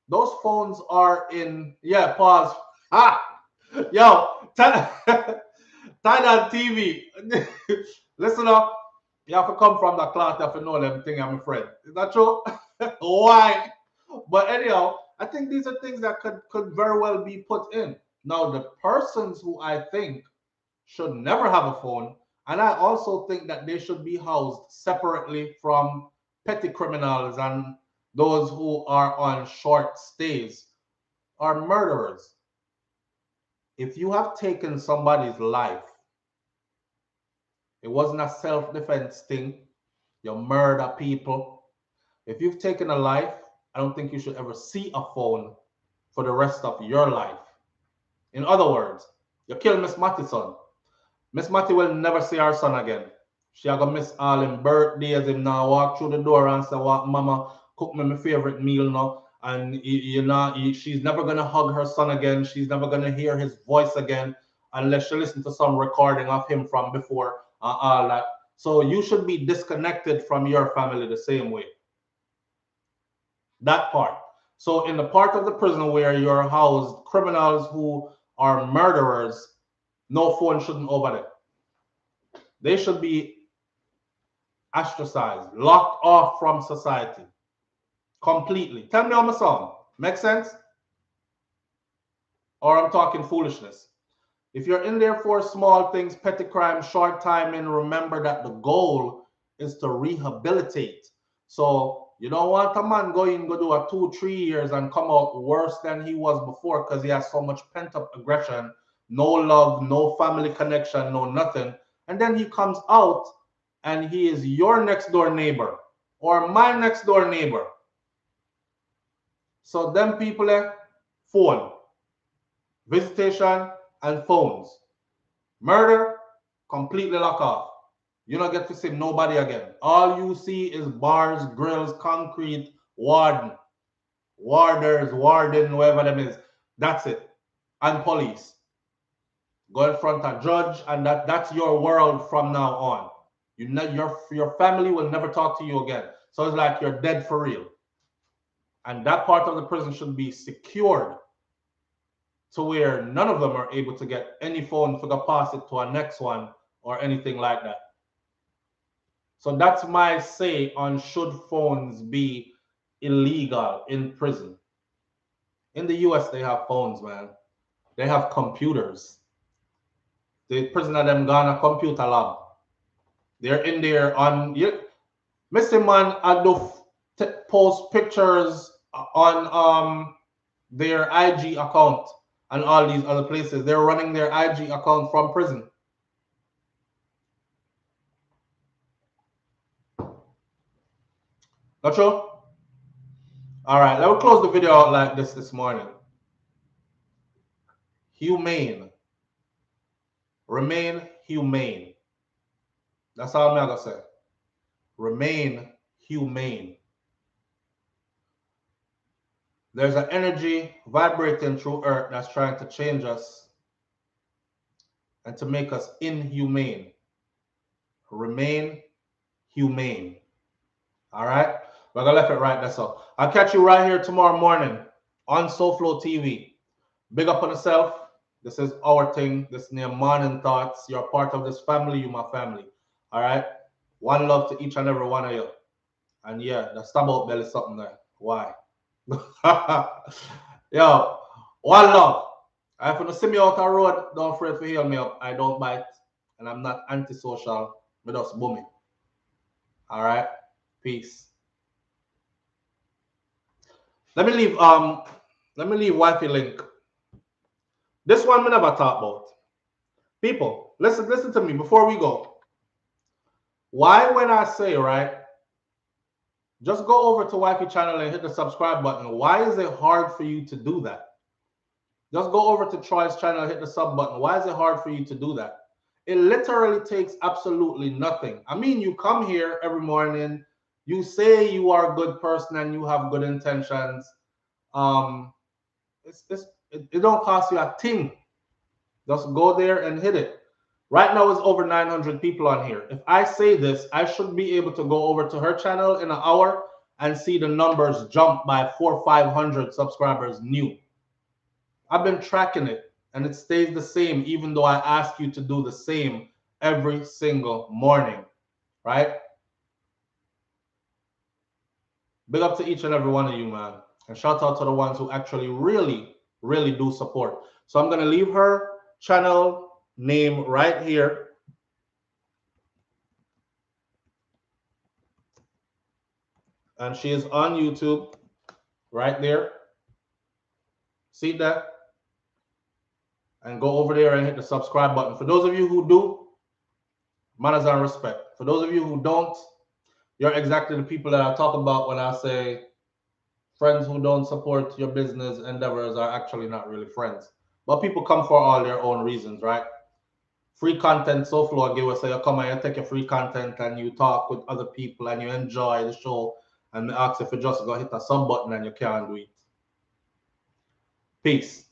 Those phones are in, yeah, pause. Ah, yo, Thailand TV. Listen up. You have to come from the cloth, you have to know them thing, I'm afraid. Is that true? Why? But anyhow, I think these are things that could very well be put in. Now, the persons who I think should never have a phone, and I also think that they should be housed separately from petty criminals and those who are on short stays, are murderers. If you have taken somebody's life, it wasn't a self-defense thing, you murder people. If you've taken a life, I don't think you should ever see a phone for the rest of your life. In other words, you kill Miss Matty's son. Miss Matty will never see her son again. She gonna miss all him birthdays, him now walk through the door and say, "What, mama, cook me my favorite meal now." And she's never gonna hug her son again. She's never gonna hear his voice again unless she listens to some recording of him from before all that. So you should be disconnected from your family the same way. That part. So in the part of the prison where you're housed criminals who are murderers, no phone shouldn't over there. They should be ostracized, locked off from society completely. Tell me how my song. Make sense? Or I'm talking foolishness. If you're in there for small things, petty crime, short timing, remember that the goal is to rehabilitate. So you don't want a man going go do a 2-3 years and come out worse than he was before because he has so much pent-up aggression, no love, no family connection, no nothing. And then he comes out and he is your next door neighbor or my next door neighbor. So them people, phone, visitation, and phones. Murder, completely lock off. You don't get to see nobody again. All you see is bars, grills, concrete, warden, warders, warden, whoever them is. That's it. And police. Go in front of judge, and that's your world from now on. Your family will never talk to you again. So it's like you're dead for real. And that part of the prison should be secured to where none of them are able to get any phone to go pass it to a next one or anything like that. So that's my say on should phones be illegal in prison. In the US, they have phones, man. They have computers. The prison of them gone a computer lab. They're in there on Mr. Man I do post pictures on their IG account and all these other places. They're running their IG account from prison. Not true? All right, let me close the video out like this morning. Humane. Remain humane. That's all I'm going to say. Remain humane. There's an energy vibrating through Earth that's trying to change us and to make us inhumane. Remain humane. All right? We're going to left it right. That's all. I'll catch you right here tomorrow morning on SOUFLO TV. Big up on yourself. This is our thing. This is your morning thoughts. You're part of this family. You're my family. All right? One love to each and every one of you. And yeah, the stomach belly something there. Why? Yo, one love. If you see me out the road, don't afraid to heal me up. I don't bite. And I'm not antisocial. But just booming. All right? Peace. Let me leave wifey link. This one we never talk about. People, listen to me before we go. Why when I say, right, just go over to wifey channel and hit the subscribe button. Why is it hard for you to do that? Just go over to Troy's channel, hit the sub button. Why is it hard for you to do that? It literally takes absolutely nothing. I mean, you come here every morning, you say you are a good person and you have good intentions. It don't cost you a thing. Just go there and hit it. Right now, it's over 900 people on here. If I say this, I should be able to go over to her channel in an hour and see the numbers jump by 400 or 500 subscribers new. I've been tracking it, and it stays the same, even though I ask you to do the same every single morning, right? Big up to each and every one of you, man. And shout out to the ones who actually really, really do support. So I'm going to leave her channel name right here. And she is on YouTube right there. See that? And go over there and hit the subscribe button. For those of you who do, manners and respect. For those of you who don't, you're exactly the people that I talk about when I say friends who don't support your business endeavors are actually not really friends. But people come for all their own reasons, right? Free content, SOUFLO give us, so you come and you take your free content and you talk with other people and you enjoy the show, and ask if you just go hit a sub button and you can't do it. Peace.